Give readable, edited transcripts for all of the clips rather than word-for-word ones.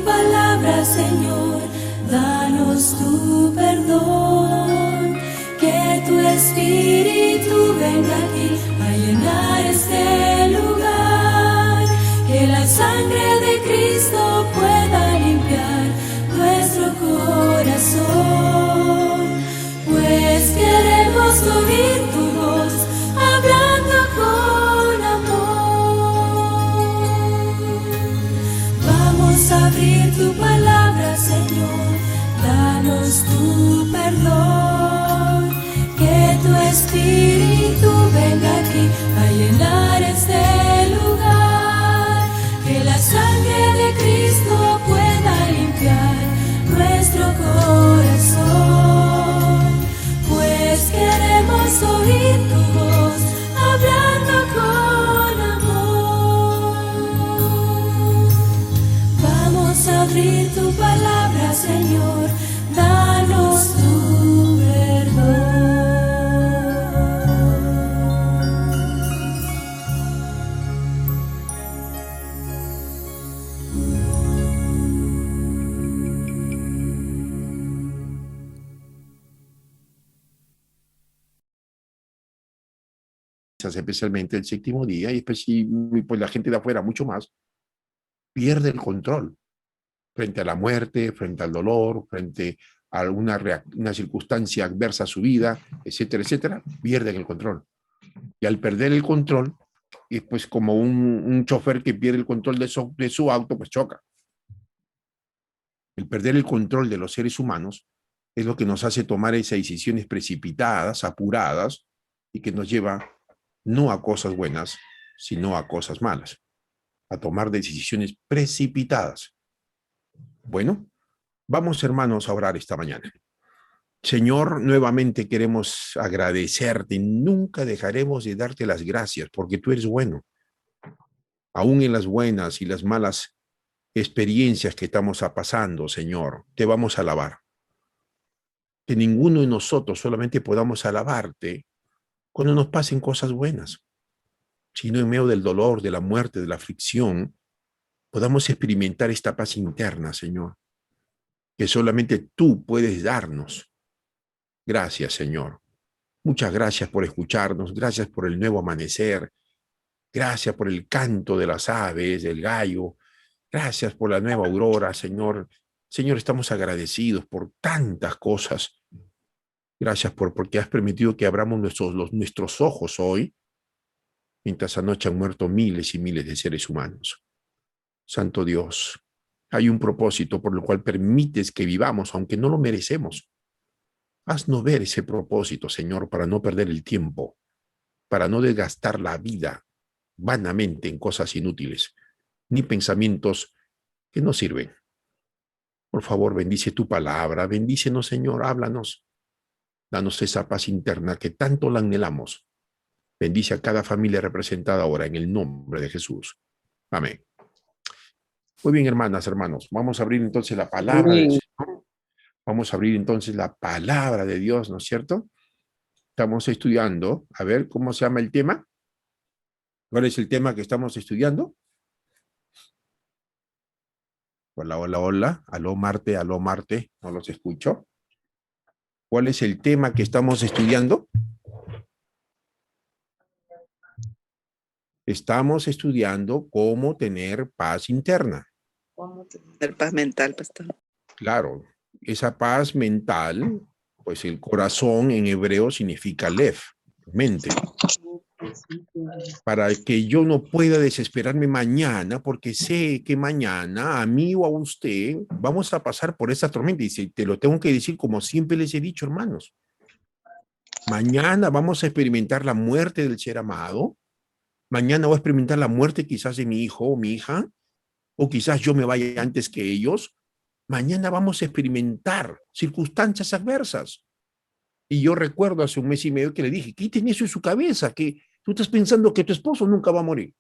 palabra, Señor, danos tu perdón. Que tu Espíritu venga aquí a llenar este lugar. Que la sangre de Cristo pueda limpiar nuestro corazón. Pues queremos oír tu voz hablando con amor. Vamos a abrir tu palabra, Señor, danos tu perdón. Que tu Espíritu venga aquí a llenar este lugar. Que la sangre de Cristo pueda limpiar nuestro corazón. Pues queremos oír tu voz hablando con amor. Vamos a abrir tu palabra, Señor, danos tu perdón. Especialmente el séptimo día, y pues la gente de afuera mucho más, pierde el control frente a la muerte, frente al dolor, frente a una circunstancia adversa a su vida, etcétera, etcétera, pierden el control. Y al perder el control, es pues como un chofer que pierde el control de su auto, pues choca. El perder el control de los seres humanos es lo que nos hace tomar esas decisiones precipitadas, apuradas, y que nos lleva no a cosas buenas, sino a cosas malas, a tomar decisiones precipitadas. Bueno, vamos, hermanos, a orar esta mañana. Señor, nuevamente queremos agradecerte y nunca dejaremos de darte las gracias porque tú eres bueno. Aún en las buenas y las malas experiencias que estamos pasando, Señor, te vamos a alabar. Que ninguno de nosotros solamente podamos alabarte cuando nos pasen cosas buenas, sino en medio del dolor, de la muerte, de la aflicción, podamos experimentar esta paz interna, Señor, que solamente tú puedes darnos. Gracias, Señor. Muchas gracias por escucharnos, gracias por el nuevo amanecer, gracias por el canto de las aves, del gallo, gracias por la nueva aurora, Señor. Señor, estamos agradecidos por tantas cosas. Gracias porque has permitido que abramos nuestros ojos hoy, mientras anoche han muerto miles y miles de seres humanos. Santo Dios, hay un propósito por el cual permites que vivamos, aunque no lo merecemos. Haznos ver ese propósito, Señor, para no perder el tiempo, para no desgastar la vida vanamente en cosas inútiles, ni pensamientos que no sirven. Por favor, bendice tu palabra, bendícenos, Señor, háblanos. Danos esa paz interna que tanto la anhelamos. Bendice a cada familia representada ahora en el nombre de Jesús. Amén. Muy bien, hermanas, hermanos, vamos a abrir entonces la palabra del Señor. Vamos a abrir entonces la palabra de Dios, ¿no es cierto? Estamos estudiando, a ver, ¿cómo se llama el tema? ¿Cuál es el tema que estamos estudiando? Hola, hola, hola. Aló, Marte, no los escucho. ¿Cuál es el tema que estamos estudiando? Estamos estudiando cómo tener paz interna. ¿Cómo tener paz mental, pastor? Claro, esa paz mental, pues el corazón en hebreo significa lev, mente. Para que yo no pueda desesperarme mañana, porque sé que mañana a mí o a usted vamos a pasar por esa tormenta. Y te lo tengo que decir como siempre les he dicho, hermanos. Mañana vamos a experimentar la muerte del ser amado. Mañana voy a experimentar la muerte quizás de mi hijo o mi hija, o quizás yo me vaya antes que ellos. Mañana vamos a experimentar circunstancias adversas. Y yo recuerdo hace un mes y medio que le dije, quiten eso en su cabeza, que tú estás pensando que tu esposo nunca va a morir.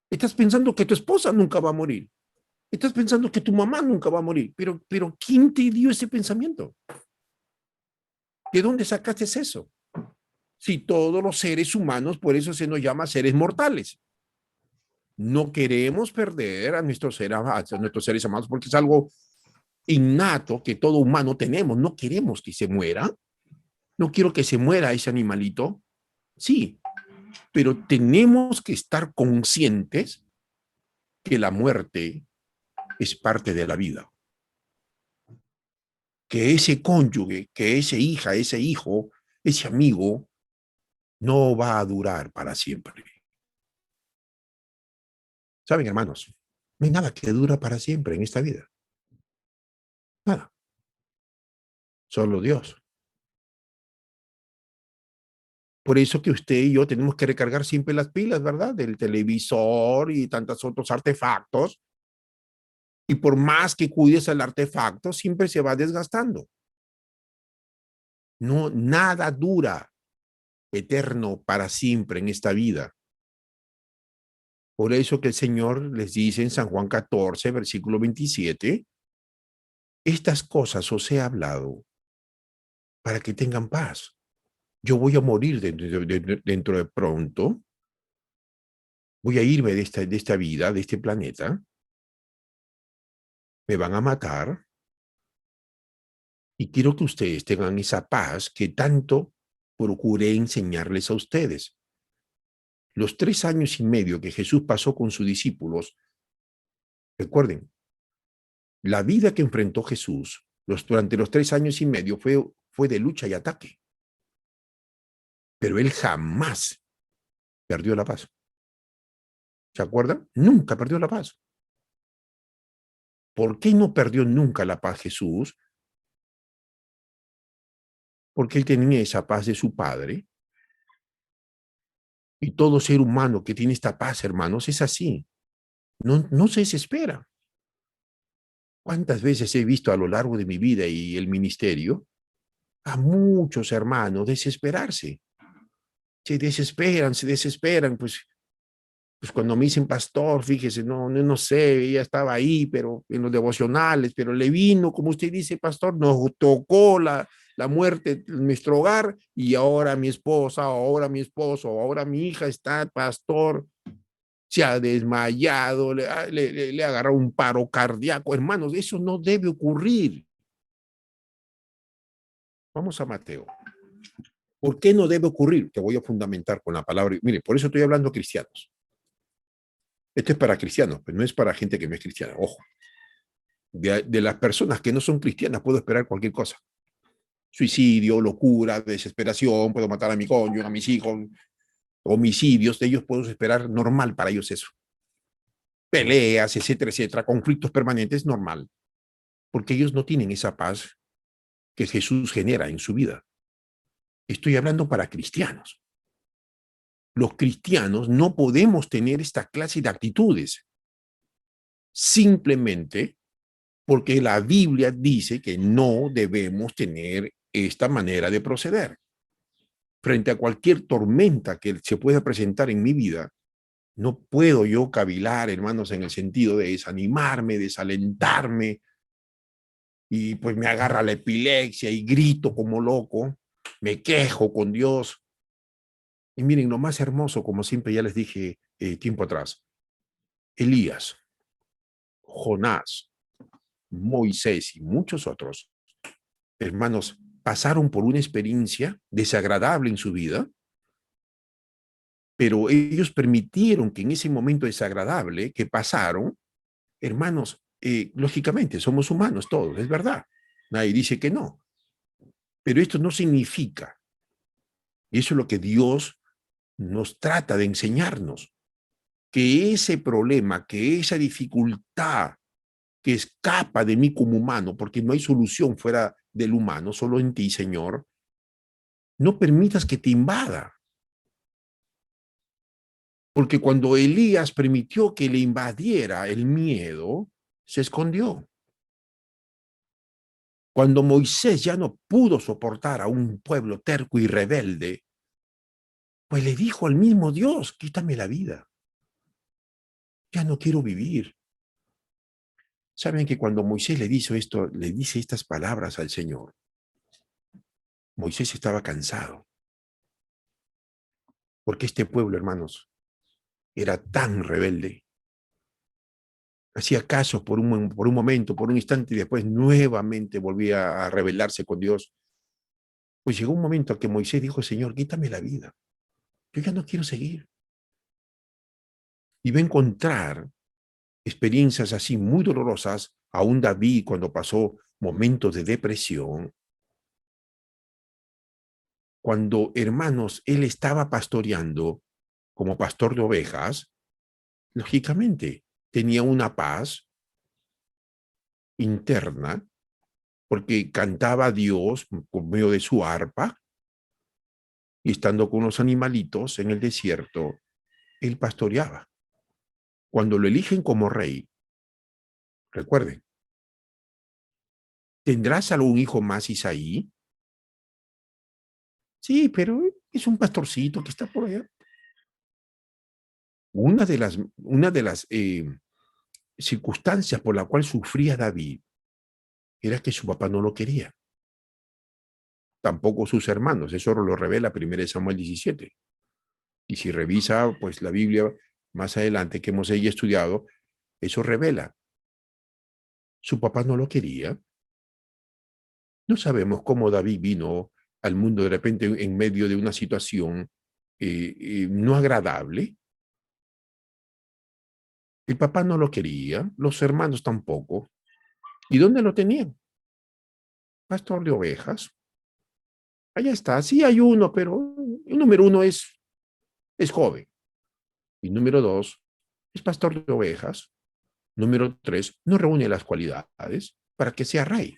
Estás pensando que tu esposa nunca va a morir. Estás pensando que tu mamá nunca va a morir. Pero ¿quién te dio ese pensamiento? ¿De dónde sacaste eso? Si todos los seres humanos, por eso se nos llama seres mortales. No queremos perder a nuestros seres amados porque es algo innato que todo humano tenemos. No queremos que se muera. No quiero que se muera ese animalito. Sí, pero tenemos que estar conscientes que la muerte es parte de la vida. Que ese cónyuge, que esa hija, ese hijo, ese amigo, no va a durar para siempre. ¿Saben, hermanos? No hay nada que dura para siempre en esta vida. Nada. Solo Dios. Por eso que usted y yo tenemos que recargar siempre las pilas, ¿verdad? Del televisor y tantos otros artefactos. Y por más que cuides el artefacto, siempre se va desgastando. No, nada dura eterno para siempre en esta vida. Por eso que el Señor les dice en San Juan 14, versículo 27, estas cosas os he hablado para que tengan paz. Yo voy a morir dentro de pronto. Voy a irme de esta vida, de este planeta. Me van a matar. Y quiero que ustedes tengan esa paz que tanto procuré enseñarles a ustedes. Los 3 años y medio que Jesús pasó con sus discípulos, recuerden, la vida que enfrentó Jesús durante los 3 años y medio fue de lucha y ataque. Pero él jamás perdió la paz. ¿Se acuerdan? Nunca perdió la paz. ¿Por qué no perdió nunca la paz Jesús? Porque él tenía esa paz de su Padre. Y todo ser humano que tiene esta paz, hermanos, es así. No se desespera. ¿Cuántas veces he visto a lo largo de mi vida y el ministerio a muchos hermanos desesperarse? Se desesperan, pues cuando me dicen pastor, fíjese, no sé, ella estaba ahí, pero en los devocionales, pero le vino, como usted dice, pastor, nos tocó la muerte en nuestro hogar y ahora mi esposa, ahora mi esposo, ahora mi hija está, pastor, se ha desmayado, le ha agarrado un paro cardíaco. Hermanos, eso no debe ocurrir. Vamos a Mateo. ¿Por qué no debe ocurrir? Te voy a fundamentar con la palabra. Mire, por eso estoy hablando a cristianos. Esto es para cristianos, pero no es para gente que no es cristiana. Ojo. De las personas que no son cristianas puedo esperar cualquier cosa. Suicidio, locura, desesperación, puedo matar a mi cónyuge, a mis hijos, homicidios, de ellos puedo esperar normal para ellos eso. Peleas, etcétera, conflictos permanentes, normal. Porque ellos no tienen esa paz que Jesús genera en su vida. Estoy hablando para cristianos. Los cristianos no podemos tener esta clase de actitudes. Simplemente porque la Biblia dice que no debemos tener esta manera de proceder. Frente a cualquier tormenta que se pueda presentar en mi vida, no puedo yo cavilar, hermanos, en el sentido de desanimarme, desalentarme, y pues me agarra la epilepsia y grito como loco, me quejo con Dios. Y miren, lo más hermoso, como siempre ya les dije tiempo atrás, Elías, Jonás, Moisés y muchos otros, hermanos, pasaron por una experiencia desagradable en su vida, pero ellos permitieron que en ese momento desagradable que pasaron, hermanos, lógicamente somos humanos todos, es verdad, nadie dice que no, pero esto no significa, y eso es lo que Dios nos trata de enseñarnos, que ese problema, que esa dificultad que escapa de mí como humano, porque no hay solución fuera del humano, solo en ti, Señor, no permitas que te invada. Porque cuando Elías permitió que le invadiera el miedo, se escondió. Cuando Moisés ya no pudo soportar a un pueblo terco y rebelde, pues le dijo al mismo Dios, quítame la vida. Ya no quiero vivir. ¿Saben que cuando Moisés le dice estas palabras al Señor, Moisés estaba cansado? Porque este pueblo, hermanos, era tan rebelde hacía caso por un momento, por un instante, y después nuevamente volvía a rebelarse con Dios. Pues llegó un momento que Moisés dijo, Señor, quítame la vida. Yo ya no quiero seguir. Y va a encontrar experiencias así muy dolorosas, aún David cuando pasó momentos de depresión, cuando, hermanos, él estaba pastoreando como pastor de ovejas, lógicamente tenía una paz interna, porque cantaba a Dios por medio de su arpa, y estando con los animalitos en el desierto, él pastoreaba. Cuando lo eligen como rey, recuerden, ¿tendrás algún hijo más, Isaí? Sí, pero es un pastorcito que está por allá. Una de las circunstancias por la cual sufría David era que su papá no lo quería. Tampoco sus hermanos. Eso lo revela 1 Samuel 17. Y si revisa pues la Biblia más adelante que hemos ella estudiado, eso revela. Su papá no lo quería. No sabemos cómo David vino al mundo de repente en medio de una situación no agradable. El papá no lo quería, los hermanos tampoco. ¿Y dónde lo tenían? Pastor de ovejas. Allá está, sí hay uno, pero el número uno es joven. Y número dos, es pastor de ovejas. Número tres, no reúne las cualidades para que sea rey.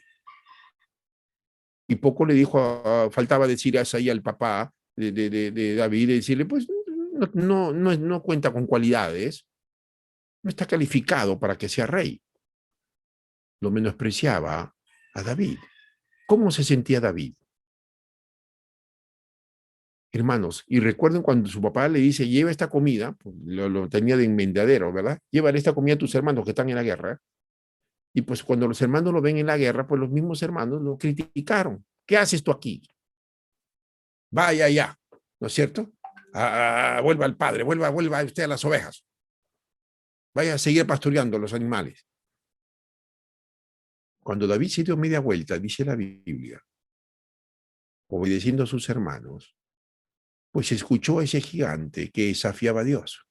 Y poco le dijo, faltaba decir ahí al papá de David, y decirle, pues no cuenta con cualidades, no está calificado para que sea rey. Lo menospreciaba a David. ¿Cómo se sentía David? Hermanos, y recuerden cuando su papá le dice, lleva esta comida, pues lo tenía de enmendadero, ¿verdad? Llévale esta comida a tus hermanos que están en la guerra. Y pues cuando los hermanos lo ven en la guerra, pues los mismos hermanos lo criticaron. ¿Qué haces tú aquí? Vaya ya, ¿no es cierto? Vuelva al padre, vuelva usted a las ovejas. Vaya a seguir pastoreando los animales. Cuando David se dio media vuelta, dice la Biblia, obedeciendo a sus hermanos, pues escuchó a ese gigante que desafiaba a Dios.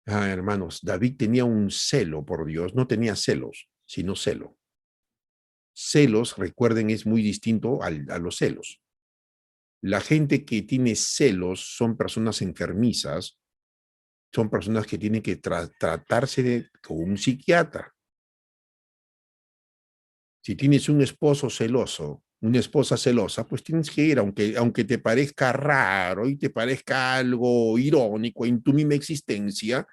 Hermanos, David tenía un celo por Dios, no tenía celos, sino celo. Celos, recuerden, es muy distinto a los celos. La gente que tiene celos son personas enfermizas, son personas que tienen que tratarse con un psiquiatra. Si tienes un esposo celoso, una esposa celosa, pues tienes que ir, aunque te parezca raro y te parezca algo irónico en tu misma existencia,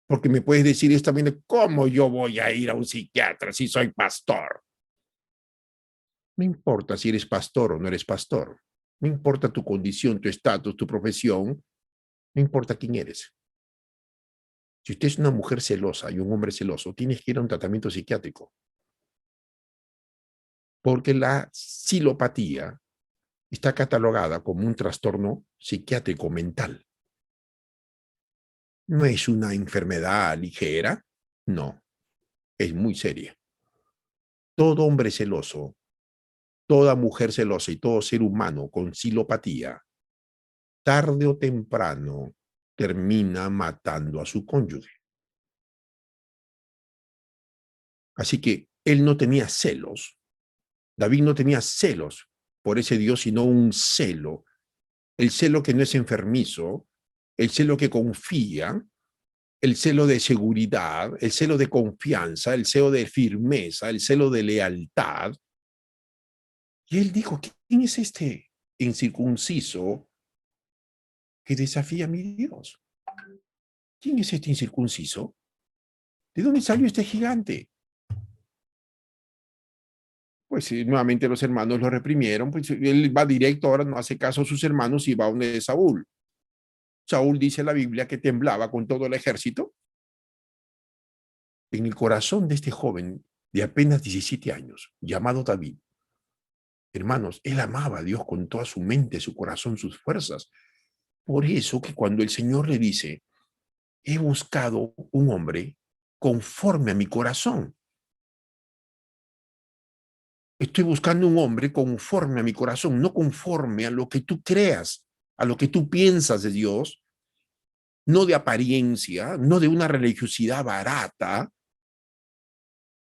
porque me puedes decir esta manera, ¿cómo yo voy a ir a un psiquiatra si soy pastor? No importa si eres pastor o no eres pastor, no importa tu condición, tu estatus, tu profesión, no importa quién eres. Si usted es una mujer celosa y un hombre celoso, tienes que ir a un tratamiento psiquiátrico. Porque la silopatía está catalogada como un trastorno psiquiátrico mental. No es una enfermedad ligera, no, es muy seria. Todo hombre celoso, toda mujer celosa y todo ser humano con silopatía, tarde o temprano, termina matando a su cónyuge. Así que él no tenía celos. David no tenía celos por ese Dios, sino un celo. El celo que no es enfermizo, el celo que confía, el celo de seguridad, el celo de confianza, el celo de firmeza, el celo de lealtad. Y él dijo, ¿quién es este incircunciso que desafía a mi Dios? ¿Quién es este incircunciso? ¿De dónde salió este gigante? Pues nuevamente los hermanos lo reprimieron, pues él va directo, ahora no hace caso a sus hermanos y va a donde Saúl. Saúl dice en la Biblia que temblaba con todo el ejército. En el corazón de este joven de apenas 17 años, llamado David, hermanos, él amaba a Dios con toda su mente, su corazón, sus fuerzas. Por eso que cuando el Señor le dice, he buscado un hombre conforme a mi corazón. Estoy buscando un hombre conforme a mi corazón, no conforme a lo que tú creas, a lo que tú piensas de Dios, no de apariencia, no de una religiosidad barata.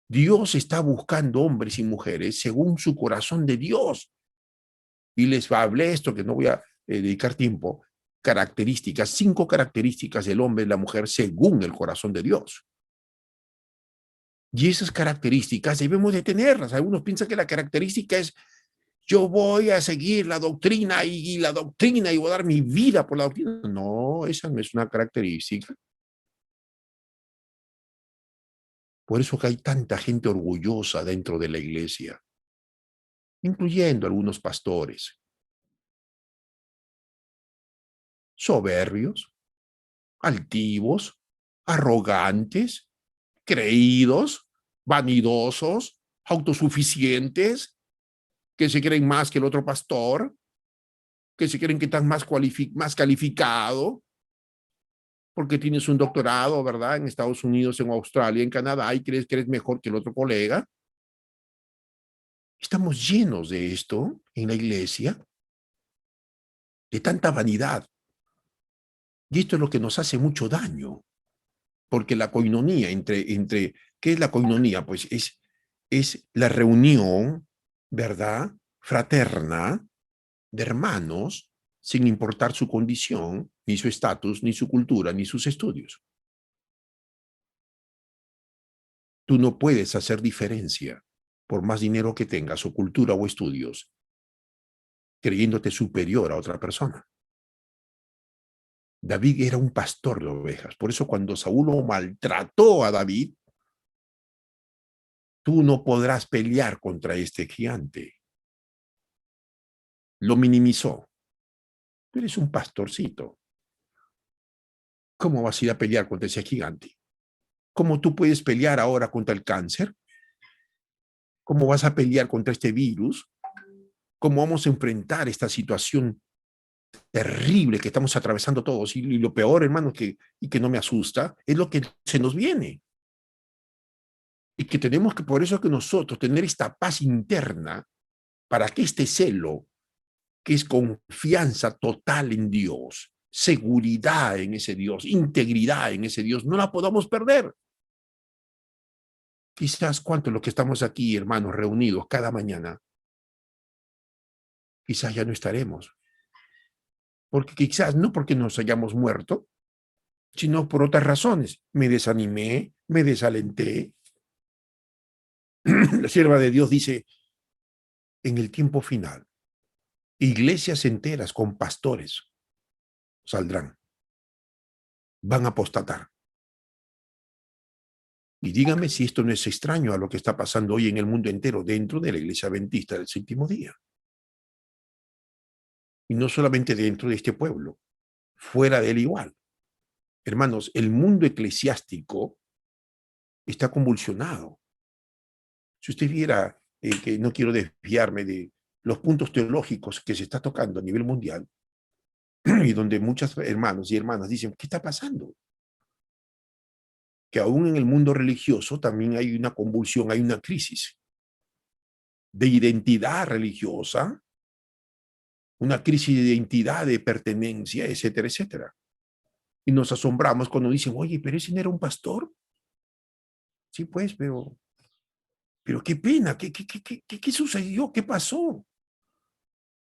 Dios está buscando hombres y mujeres según su corazón de Dios. Y les hablé esto, que no voy a dedicar tiempo, características, 5 características del hombre y la mujer según el corazón de Dios. Y esas características debemos de tenerlas. Algunos piensan que la característica es yo voy a seguir la doctrina y la doctrina y voy a dar mi vida por la doctrina. No, esa no es una característica. Por eso que hay tanta gente orgullosa dentro de la iglesia, incluyendo algunos pastores. Soberbios, altivos, arrogantes, creídos, vanidosos, autosuficientes, que se creen más que el otro pastor, que se creen que están más calificado, porque tienes un doctorado, ¿verdad? En Estados Unidos, en Australia, en Canadá, y crees que eres mejor que el otro colega. Estamos llenos de esto en la iglesia, de tanta vanidad. Y esto es lo que nos hace mucho daño, porque la coinonía ¿qué es la coinonía? Pues es la reunión, ¿verdad? Fraterna de hermanos, sin importar su condición, ni su estatus, ni su cultura, ni sus estudios. Tú no puedes hacer diferencia por más dinero que tengas o cultura o estudios, creyéndote superior a otra persona. David era un pastor de ovejas. Por eso cuando Saúl maltrató a David, tú no podrás pelear contra este gigante. Lo minimizó. Tú eres un pastorcito. ¿Cómo vas a ir a pelear contra ese gigante? ¿Cómo tú puedes pelear ahora contra el cáncer? ¿Cómo vas a pelear contra este virus? ¿Cómo vamos a enfrentar esta situación terrible que estamos atravesando todos? Y lo peor, hermano, que no me asusta, es lo que se nos viene. Y que tenemos que, por eso que nosotros, tener esta paz interna para que este celo, que es confianza total en Dios, seguridad en ese Dios, integridad en ese Dios, no la podamos perder. Quizás cuánto lo que estamos aquí, hermanos, reunidos cada mañana, quizás ya no estaremos. Porque quizás no porque nos hayamos muerto, sino por otras razones. Me desanimé, me desalenté. La sierva de Dios dice, en el tiempo final, iglesias enteras con pastores saldrán, van a apostatar. Y dígame si esto no es extraño a lo que está pasando hoy en el mundo entero dentro de la iglesia adventista del séptimo día. Y no solamente dentro de este pueblo, fuera de él igual. Hermanos, el mundo eclesiástico está convulsionado. Si usted viera, que no quiero desviarme de los puntos teológicos que se está tocando a nivel mundial, y donde muchos hermanos y hermanas dicen, ¿qué está pasando? Que aún en el mundo religioso también hay una convulsión, hay una crisis de identidad religiosa, una crisis de identidad, de pertenencia, etcétera, etcétera. Y nos asombramos cuando dicen, oye, pero ese no era un pastor. Sí, pues, pero qué pena, ¿qué sucedió? ¿Qué pasó?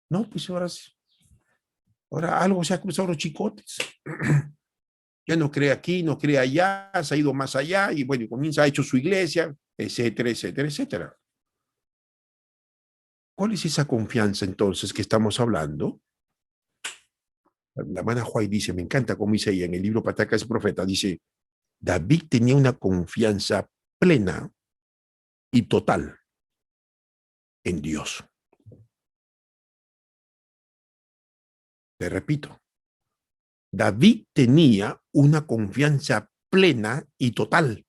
No, pues ahora algo se ha cruzado los chicotes. Ya no cree aquí, no cree allá, se ha ido más allá y bueno, comienza, ha hecho su iglesia, etcétera, etcétera, etcétera. ¿Cuál es esa confianza entonces que estamos hablando? La hermana Juárez dice, me encanta cómo dice ella en el libro Patacas y Profeta, dice, David tenía una confianza plena y total en Dios. Te repito, David tenía una confianza plena y total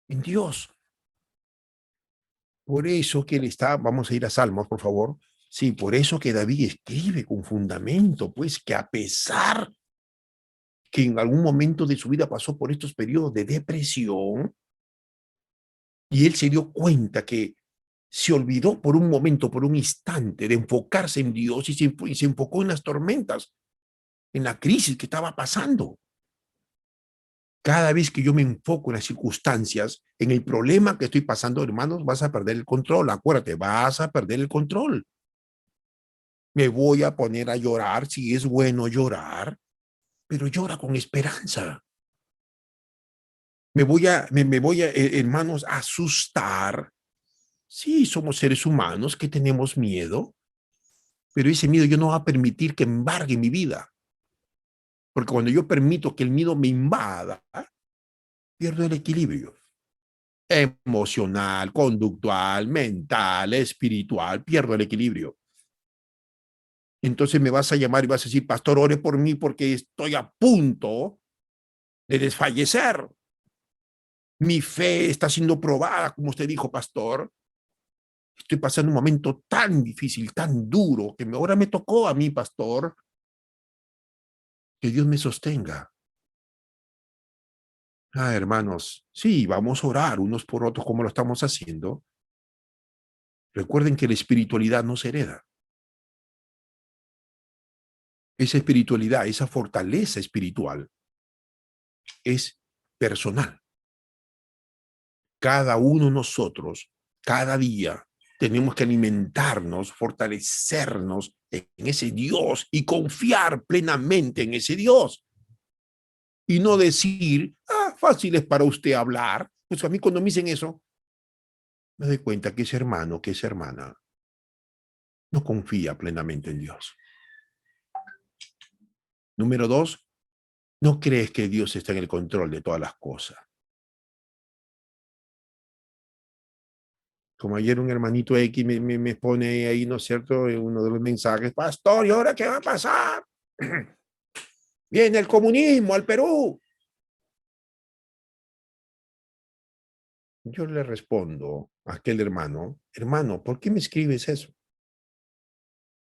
en Dios. Por eso que él está, vamos a ir a Salmos, por favor. Sí, por eso que David escribe con fundamento, pues que a pesar que en algún momento de su vida pasó por estos periodos de depresión y él se dio cuenta que se olvidó por un momento, por un instante, de enfocarse en Dios y se enfocó en las tormentas, en la crisis que estaba pasando. Cada vez que yo me enfoco en las circunstancias, en el problema que estoy pasando, hermanos, vas a perder el control. Acuérdate, vas a perder el control. Me voy a poner a llorar, si es bueno llorar, pero llora con esperanza. Me voy a, hermanos, a asustar. Sí, somos seres humanos que tenemos miedo, pero ese miedo yo no va a permitir que embargue mi vida. Porque cuando yo permito que el miedo me invada, pierdo el equilibrio emocional, conductual, mental, espiritual, pierdo el equilibrio. Entonces me vas a llamar y vas a decir, pastor, ore por mí porque estoy a punto de desfallecer. Mi fe está siendo probada, como usted dijo, pastor. Estoy pasando un momento tan difícil, tan duro, que ahora me tocó a mí, pastor. Que Dios me sostenga. Hermanos, sí, vamos a orar unos por otros como lo estamos haciendo. Recuerden que la espiritualidad no se hereda. Esa espiritualidad, esa fortaleza espiritual es personal. Cada uno de nosotros, cada día, tenemos que alimentarnos, fortalecernos en ese Dios y confiar plenamente en ese Dios. Y no decir, fácil es para usted hablar. Pues a mí cuando me dicen eso, me doy cuenta que ese hermano, que esa hermana, no confía plenamente en Dios. Número 2, no crees que Dios está en el control de todas las cosas. Como ayer un hermanito X me pone ahí, ¿no es cierto?, en uno de los mensajes, pastor, ¿y ahora qué va a pasar? Viene el comunismo al Perú. Yo le respondo a aquel hermano, ¿por qué me escribes eso?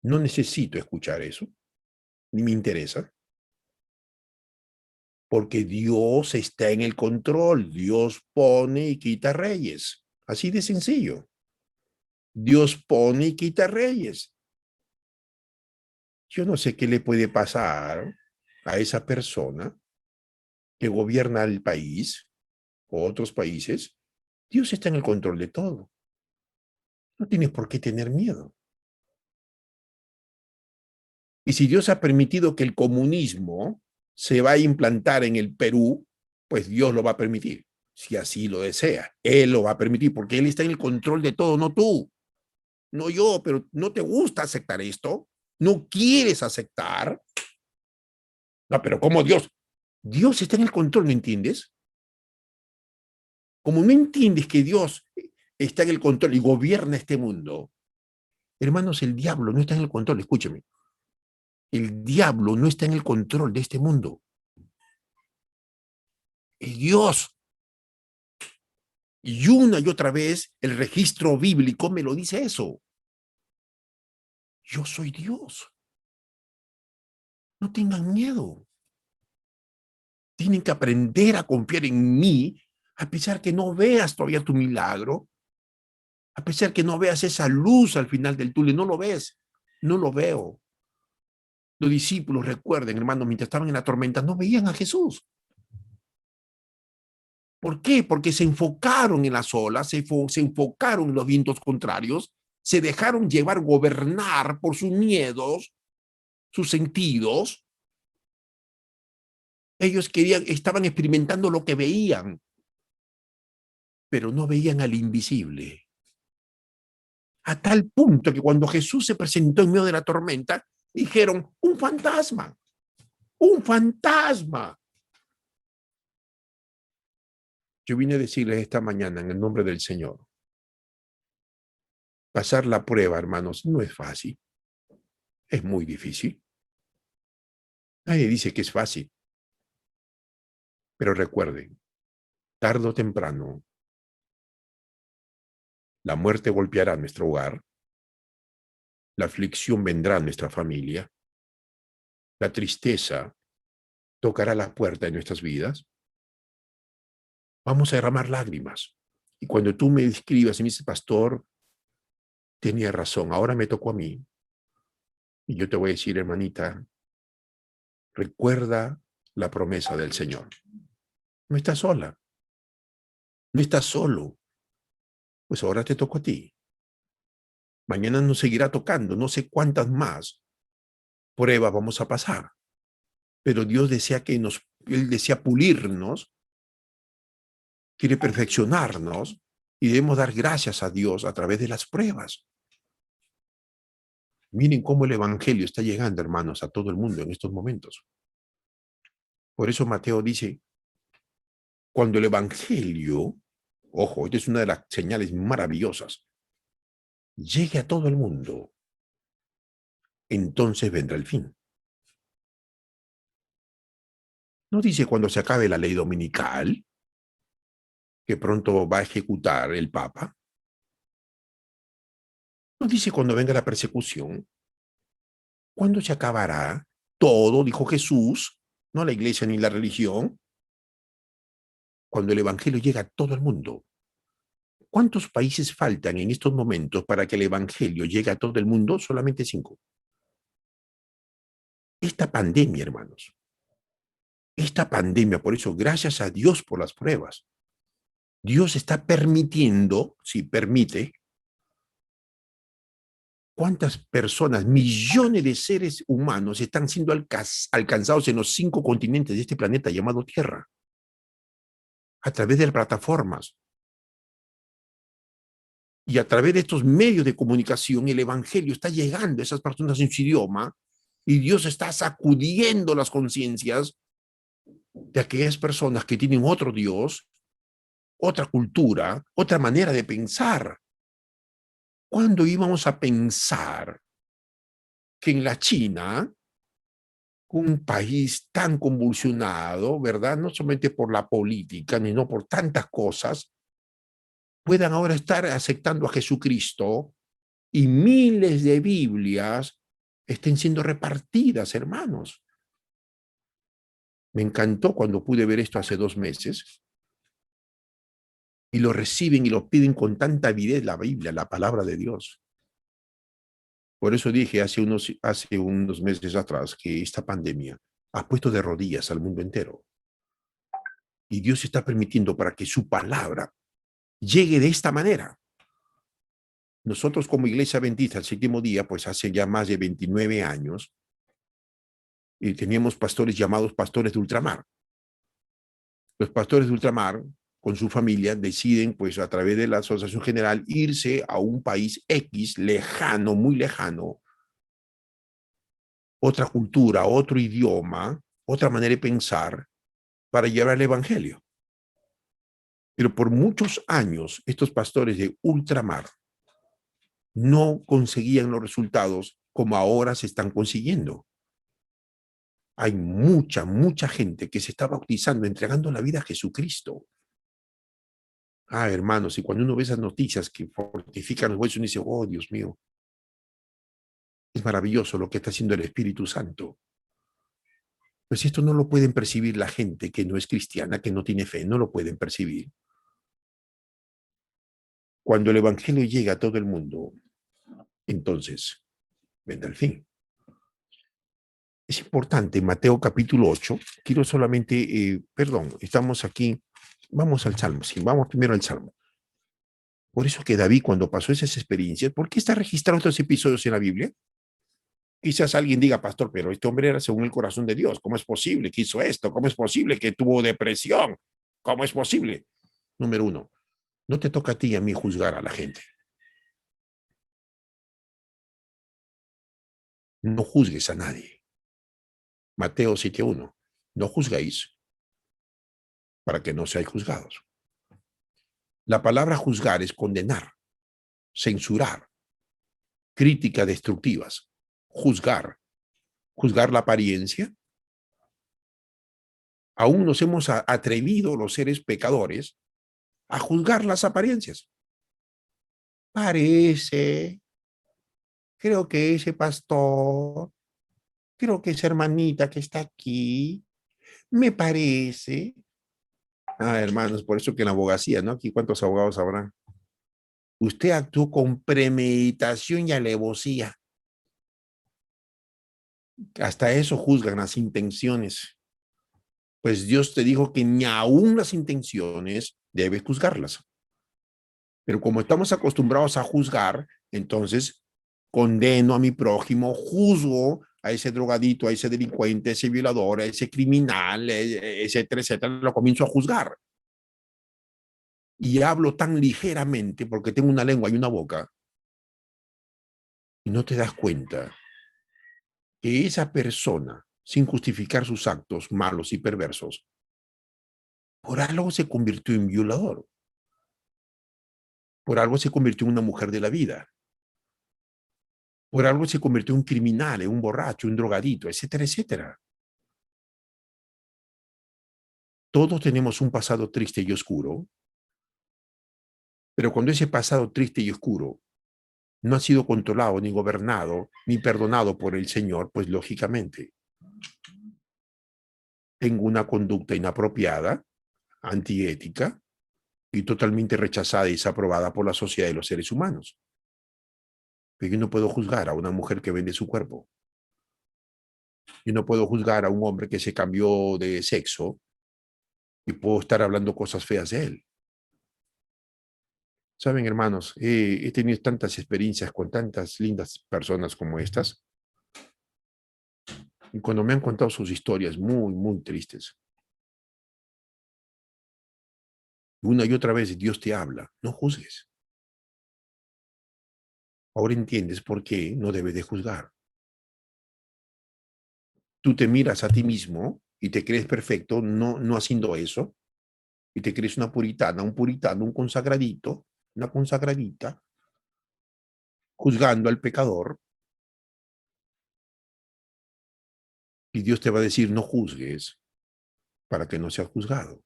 No necesito escuchar eso, ni me interesa. Porque Dios está en el control. Dios pone y quita reyes. Así de sencillo. Dios pone y quita reyes. Yo no sé qué le puede pasar a esa persona que gobierna el país o otros países. Dios está en el control de todo. No tienes por qué tener miedo. Y si Dios ha permitido que el comunismo se va a implantar en el Perú, pues Dios lo va a permitir. Si así lo desea, Él lo va a permitir, porque Él está en el control de todo, no tú, no yo, pero no te gusta aceptar esto, no quieres aceptar. No, pero ¿cómo Dios? Dios está en el control, ¿no entiendes? Como no entiendes que Dios está en el control y gobierna este mundo, hermanos, el diablo no está en el control, escúcheme. El diablo no está en el control de este mundo. Es Dios. Y una y otra vez el registro bíblico me lo dice eso. Yo soy Dios. No tengan miedo. Tienen que aprender a confiar en mí, a pesar que no veas todavía tu milagro, a pesar que no veas esa luz al final del túnel. No lo ves, no lo veo. Los discípulos, recuerden, hermanos, mientras estaban en la tormenta, no veían a Jesús. ¿Por qué? Porque se enfocaron en las olas, se enfocaron en los vientos contrarios, se dejaron llevar, gobernar por sus miedos, sus sentidos. Ellos estaban experimentando lo que veían, pero no veían al invisible. A tal punto que cuando Jesús se presentó en medio de la tormenta, dijeron, un fantasma, un fantasma. Yo vine a decirles esta mañana en el nombre del Señor, pasar la prueba, hermanos, no es fácil, es muy difícil. Nadie dice que es fácil, pero recuerden, tarde o temprano, la muerte golpeará nuestro hogar, la aflicción vendrá a nuestra familia, la tristeza tocará la puerta de nuestras vidas, vamos a derramar lágrimas. Y cuando tú me escribas y me dices, pastor, tenía razón, ahora me tocó a mí. Y yo te voy a decir, hermanita, recuerda la promesa del Señor. No estás sola, no estás solo. Pues ahora te tocó a ti. Mañana nos seguirá tocando, no sé cuántas más pruebas vamos a pasar. Pero Dios desea Él desea pulirnos, quiere perfeccionarnos y debemos dar gracias a Dios a través de las pruebas. Miren cómo el Evangelio está llegando, hermanos, a todo el mundo en estos momentos. Por eso Mateo dice, cuando el Evangelio, ojo, esta es una de las señales maravillosas, llegue a todo el mundo, entonces vendrá el fin. No dice cuando se acabe la ley dominical, que pronto va a ejecutar el Papa. No dice cuando venga la persecución. ¿Cuándo se acabará todo? Dijo Jesús, no la iglesia ni la religión. Cuando el Evangelio llega a todo el mundo. ¿Cuántos países faltan en estos momentos para que el Evangelio llegue a todo el mundo? Solamente 5. Esta pandemia, hermanos, esta pandemia, por eso, gracias a Dios por las pruebas. Dios está permitiendo, si permite, cuántas personas, millones de seres humanos están siendo alcanzados en los 5 continentes de este planeta llamado Tierra, a través de plataformas. Y a través de estos medios de comunicación, el Evangelio está llegando a esas personas en su idioma y Dios está sacudiendo las conciencias de aquellas personas que tienen otro Dios, otra cultura, otra manera de pensar. ¿Cuándo íbamos a pensar que en la China, un país tan convulsionado, ¿verdad? No solamente por la política, ni no por tantas cosas, puedan ahora estar aceptando a Jesucristo y miles de Biblias estén siendo repartidas, hermanos? Me encantó cuando pude ver esto hace 2 meses y lo reciben y lo piden con tanta avidez la Biblia, la palabra de Dios. Por eso dije hace unos meses atrás que esta pandemia ha puesto de rodillas al mundo entero. Y Dios está permitiendo para que su palabra llegue de esta manera. Nosotros como Iglesia Bendita, el séptimo día, pues hace ya más de 29 años, y teníamos pastores llamados pastores de ultramar. Los pastores de ultramar, con su familia, deciden, pues a través de la Asociación General, irse a un país X, lejano, muy lejano, otra cultura, otro idioma, otra manera de pensar, para llevar el Evangelio. Pero por muchos años, estos pastores de ultramar no conseguían los resultados como ahora se están consiguiendo. Hay mucha gente que se está bautizando, entregando la vida a Jesucristo. Ah, hermanos, y cuando uno ve esas noticias que fortifican los huesos, uno dice, oh, Dios mío, es maravilloso lo que está haciendo el Espíritu Santo. Pues esto no lo pueden percibir la gente que no es cristiana, que no tiene fe, no lo pueden percibir. Cuando el Evangelio llega a todo el mundo, entonces vendrá el fin. Es importante, Mateo capítulo 8, quiero solamente, estamos aquí, vamos al Salmo, sí, vamos primero al Salmo. Por eso que David, cuando pasó esas experiencias, ¿por qué está registrado estos episodios en la Biblia? Quizás alguien diga, pastor, pero este hombre era según el corazón de Dios. ¿Cómo es posible que hizo esto? ¿Cómo es posible que tuvo depresión? ¿Cómo es posible? Número 1, no te toca a ti y a mí juzgar a la gente. No juzgues a nadie. Mateo 7:1, no juzguéis para que no seáis juzgados. La palabra juzgar es condenar, censurar, críticas destructivas, juzgar la apariencia. Aún nos hemos atrevido los seres pecadores a juzgar las apariencias. Parece, creo que ese pastor, creo que esa hermanita que está aquí, Me parece. Ah, hermanos, por eso que en la abogacía, ¿no? Aquí, ¿cuántos abogados habrá? Usted actuó con premeditación y alevosía. Hasta eso juzgan las intenciones. Pues Dios te dijo que ni aún las intenciones debes juzgarlas. Pero como estamos acostumbrados a juzgar, entonces condeno a mi prójimo, juzgo a ese drogadito, a ese delincuente, a ese violador, a ese criminal, etcétera, etcétera, lo comienzo a juzgar. Y hablo tan ligeramente porque tengo una lengua y una boca, y no te das cuenta que esa persona, sin justificar sus actos malos y perversos, por algo se convirtió en violador, por algo se convirtió en una mujer de la vida, por algo se convirtió en un criminal, en un borracho, un drogadito, etcétera, etcétera. Todos tenemos un pasado triste y oscuro, pero cuando ese pasado triste y oscuro no ha sido controlado, ni gobernado, ni perdonado por el Señor, pues lógicamente tengo una conducta inapropiada, antiética y totalmente rechazada y desaprobada por la sociedad de los seres humanos. Pero yo no puedo juzgar a una mujer que vende su cuerpo. Yo no puedo juzgar a un hombre que se cambió de sexo y puedo estar hablando cosas feas de él. Saben, hermanos, he tenido tantas experiencias con tantas lindas personas como estas, y cuando me han contado sus historias muy, muy tristes, una y otra vez Dios te habla, no juzgues. Ahora entiendes por qué no debes de juzgar. Tú te miras a ti mismo y te crees perfecto, no haciendo eso, y te crees una puritana, un puritano, un consagradito, una consagradita, juzgando al pecador, y Dios te va a decir, no juzgues para que no seas juzgado,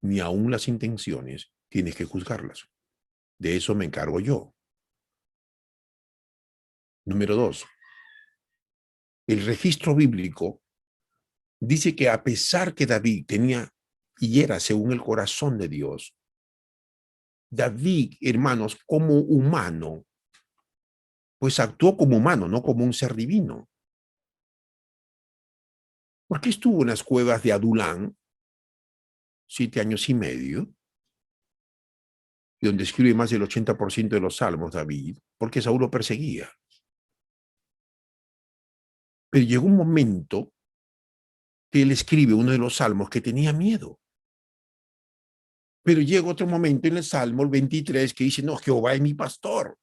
ni aún las intenciones tienes que juzgarlas. De eso me encargo yo. Número 2, el registro bíblico dice que a pesar que David tenía y era según el corazón de Dios, David, hermanos, como humano, pues actuó como humano, no como un ser divino. Porque estuvo en las cuevas de Adulán 7 años y medio, donde escribe más del 80% de los salmos David, porque Saúl lo perseguía. Pero llegó un momento que él escribe uno de los salmos que tenía miedo. Pero llega otro momento en el Salmo, el 23, que dice, no, Jehová es mi pastor.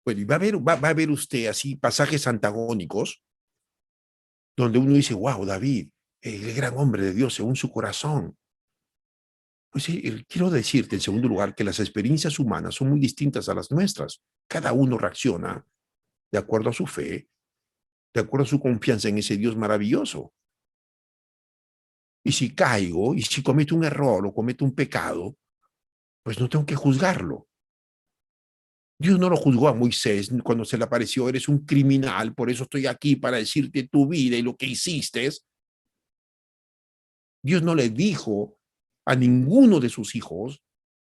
Bueno, y va a ver usted así pasajes antagónicos, donde uno dice, wow, David, el gran hombre de Dios según su corazón. Pues sí, quiero decirte, en segundo lugar, que las experiencias humanas son muy distintas a las nuestras. Cada uno reacciona de acuerdo a su fe, de acuerdo a su confianza en ese Dios maravilloso. Y si caigo, y si cometo un error o cometo un pecado, pues no tengo que juzgarlo. Dios no lo juzgó a Moisés cuando se le apareció, eres un criminal, por eso estoy aquí para decirte tu vida y lo que hiciste. Dios no le dijo a ninguno de sus hijos,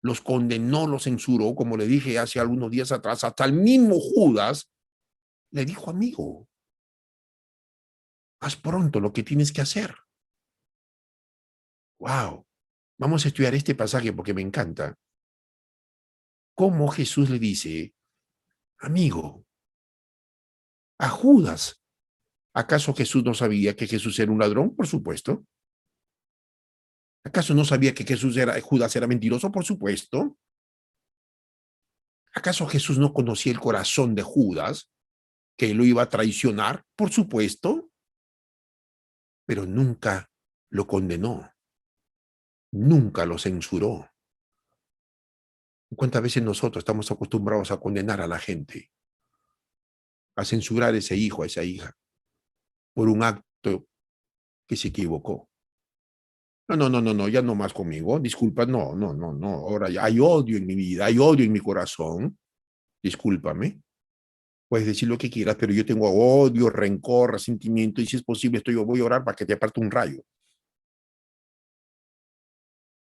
los condenó, los censuró, como le dije hace algunos días atrás, hasta el mismo Judas le dijo, amigo, haz pronto lo que tienes que hacer. Wow, vamos a estudiar este pasaje porque me encanta. Cómo Jesús le dice, amigo, a Judas. ¿Acaso Jesús no sabía que Jesús era un ladrón? Por supuesto. ¿Acaso no sabía que Judas era mentiroso? Por supuesto. ¿Acaso Jesús no conocía el corazón de Judas, que lo iba a traicionar? Por supuesto. Pero nunca lo condenó. Nunca lo censuró. ¿Cuántas veces nosotros estamos acostumbrados a condenar a la gente? A censurar a ese hijo, a esa hija, por un acto que se equivocó. No, ya no más conmigo. Disculpa, no. Ahora ya hay odio en mi vida, hay odio en mi corazón. Discúlpame. Puedes decir lo que quieras, pero yo tengo odio, rencor, resentimiento, y si es posible, voy a orar para que te aparte un rayo.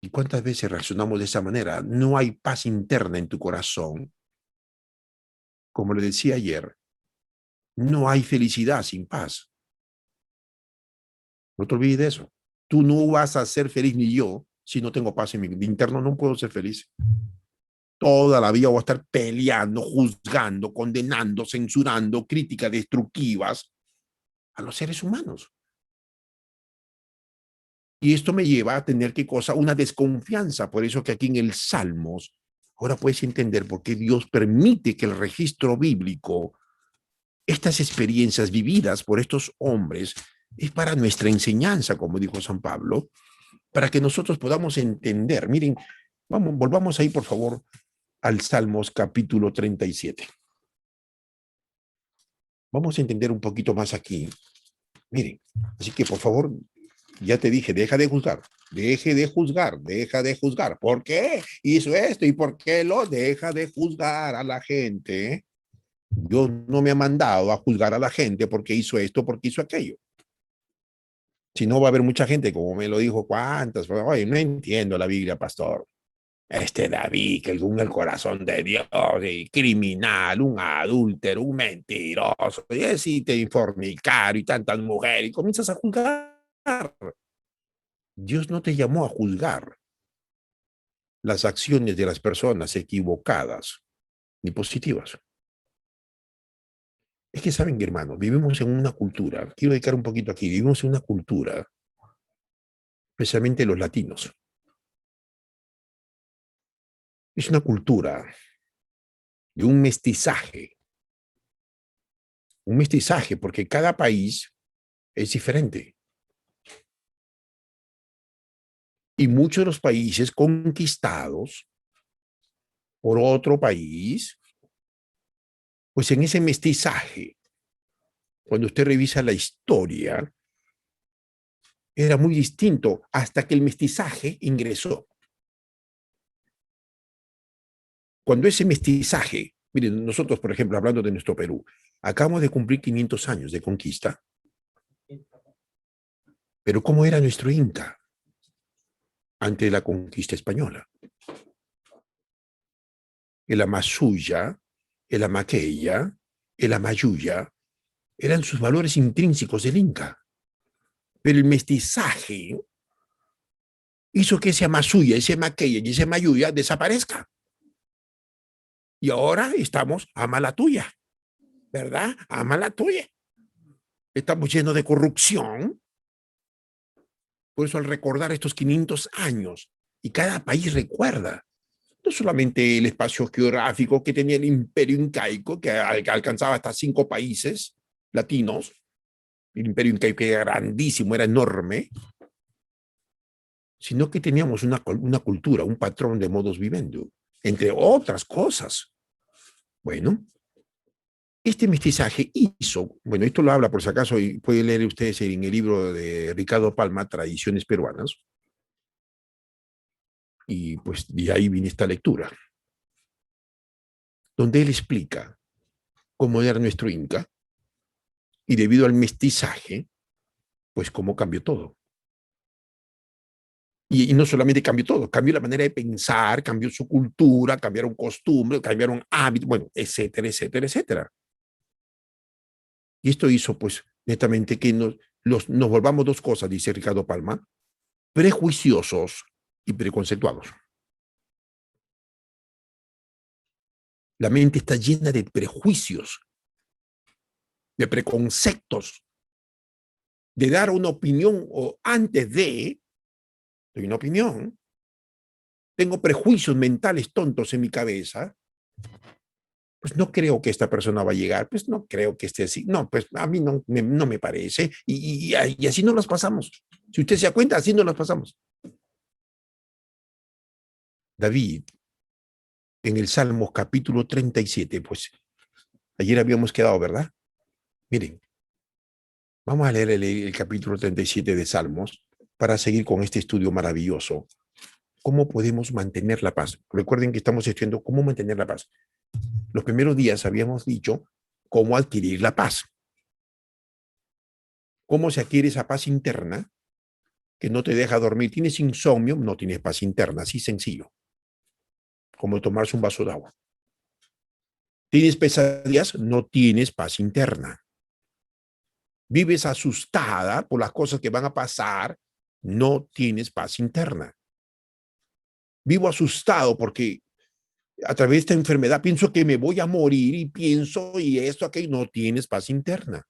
¿Y cuántas veces reaccionamos de esa manera? No hay paz interna en tu corazón. Como le decía ayer, no hay felicidad sin paz. No te olvides de eso. Tú no vas a ser feliz ni yo si no tengo paz en mi interno. No puedo ser feliz. Toda la vida voy a estar peleando, juzgando, condenando, censurando, críticas destructivas a los seres humanos. Y esto me lleva a tener que cosa, una desconfianza. Por eso que aquí en el Salmos, ahora puedes entender por qué Dios permite que el registro bíblico, estas experiencias vividas por estos hombres, es para nuestra enseñanza, como dijo San Pablo, para que nosotros podamos entender. Miren, volvamos ahí, por favor, al Salmos capítulo 37. Vamos a entender un poquito más aquí. Miren, así que por favor, ya te dije, deja de juzgar, deje de juzgar, deja de juzgar. ¿Por qué hizo esto y por qué lo deja de juzgar a la gente? Dios no me ha mandado a juzgar a la gente porque hizo esto, porque hizo aquello. Si no, va a haber mucha gente, como me lo dijo, ¿cuántas? Oye, no entiendo la Biblia, pastor. Este David, que con el corazón de Dios, y criminal, un adúltero, un mentiroso, y así te fornicario y tantas mujeres, y comienzas a juzgar. Dios no te llamó a juzgar las acciones de las personas equivocadas ni positivas. Es que saben, hermanos, vivimos en una cultura, quiero dedicar un poquito aquí, vivimos en una cultura, especialmente los latinos. Es una cultura de un mestizaje, porque cada país es diferente. Y muchos de los países conquistados por otro país, pues en ese mestizaje, cuando usted revisa la historia, era muy distinto hasta que el mestizaje ingresó. Cuando ese mestizaje, miren, nosotros, por ejemplo, hablando de nuestro Perú, acabamos de cumplir 500 años de conquista, pero ¿cómo era nuestro Inca ante la conquista española? El Amasuya, el Amaqueya, el Amayuya, eran sus valores intrínsecos del Inca. Pero el mestizaje hizo que ese Amasuya, ese Amaqueya y ese Amayuya desaparezca. Y ahora estamos a mala tuya, ¿verdad? A mala tuya. Estamos llenos de corrupción. Por eso al recordar estos 500 años, y cada país recuerda, no solamente el espacio geográfico que tenía el imperio incaico, que alcanzaba hasta 5 países latinos, el imperio incaico era grandísimo, era enorme, sino que teníamos una cultura, un patrón de modus vivendi, entre otras cosas. Bueno, este mestizaje hizo, bueno, esto lo habla por si acaso, y pueden leer ustedes en el libro de Ricardo Palma, Tradiciones Peruanas, y pues de ahí viene esta lectura, donde él explica cómo era nuestro Inca, y debido al mestizaje, pues cómo cambió todo. Y no solamente cambió todo, cambió la manera de pensar, cambió su cultura, cambiaron costumbres, cambiaron hábitos, bueno, etcétera, etcétera, etcétera. Y esto hizo, pues, netamente que nos volvamos dos cosas, dice Ricardo Palma, prejuiciosos y preconceptuados. La mente está llena de prejuicios, de preconceptos, de dar una opinión o antes de doy una opinión, tengo prejuicios mentales tontos en mi cabeza, pues no creo que esta persona va a llegar, pues no creo que esté así, no, pues a mí no me parece, y así no las pasamos. Si usted se da cuenta, así no las pasamos. David, en el Salmo capítulo 37, pues ayer habíamos quedado, ¿verdad? Miren, vamos a leer el capítulo 37 de Salmos para seguir con este estudio maravilloso. ¿Cómo podemos mantener la paz? Recuerden que estamos estudiando cómo mantener la paz. Los primeros días habíamos dicho cómo adquirir la paz. ¿Cómo se adquiere esa paz interna? que no te deja dormir. Tienes insomnio, no tienes paz interna, así sencillo, como tomarse un vaso de agua. Tienes pesadillas, no tienes paz interna. Vives asustada por las cosas que van a pasar, no tienes paz interna. Vivo asustado porque a través de esta enfermedad pienso que me voy a morir y pienso y esto, aquello, no tienes paz interna.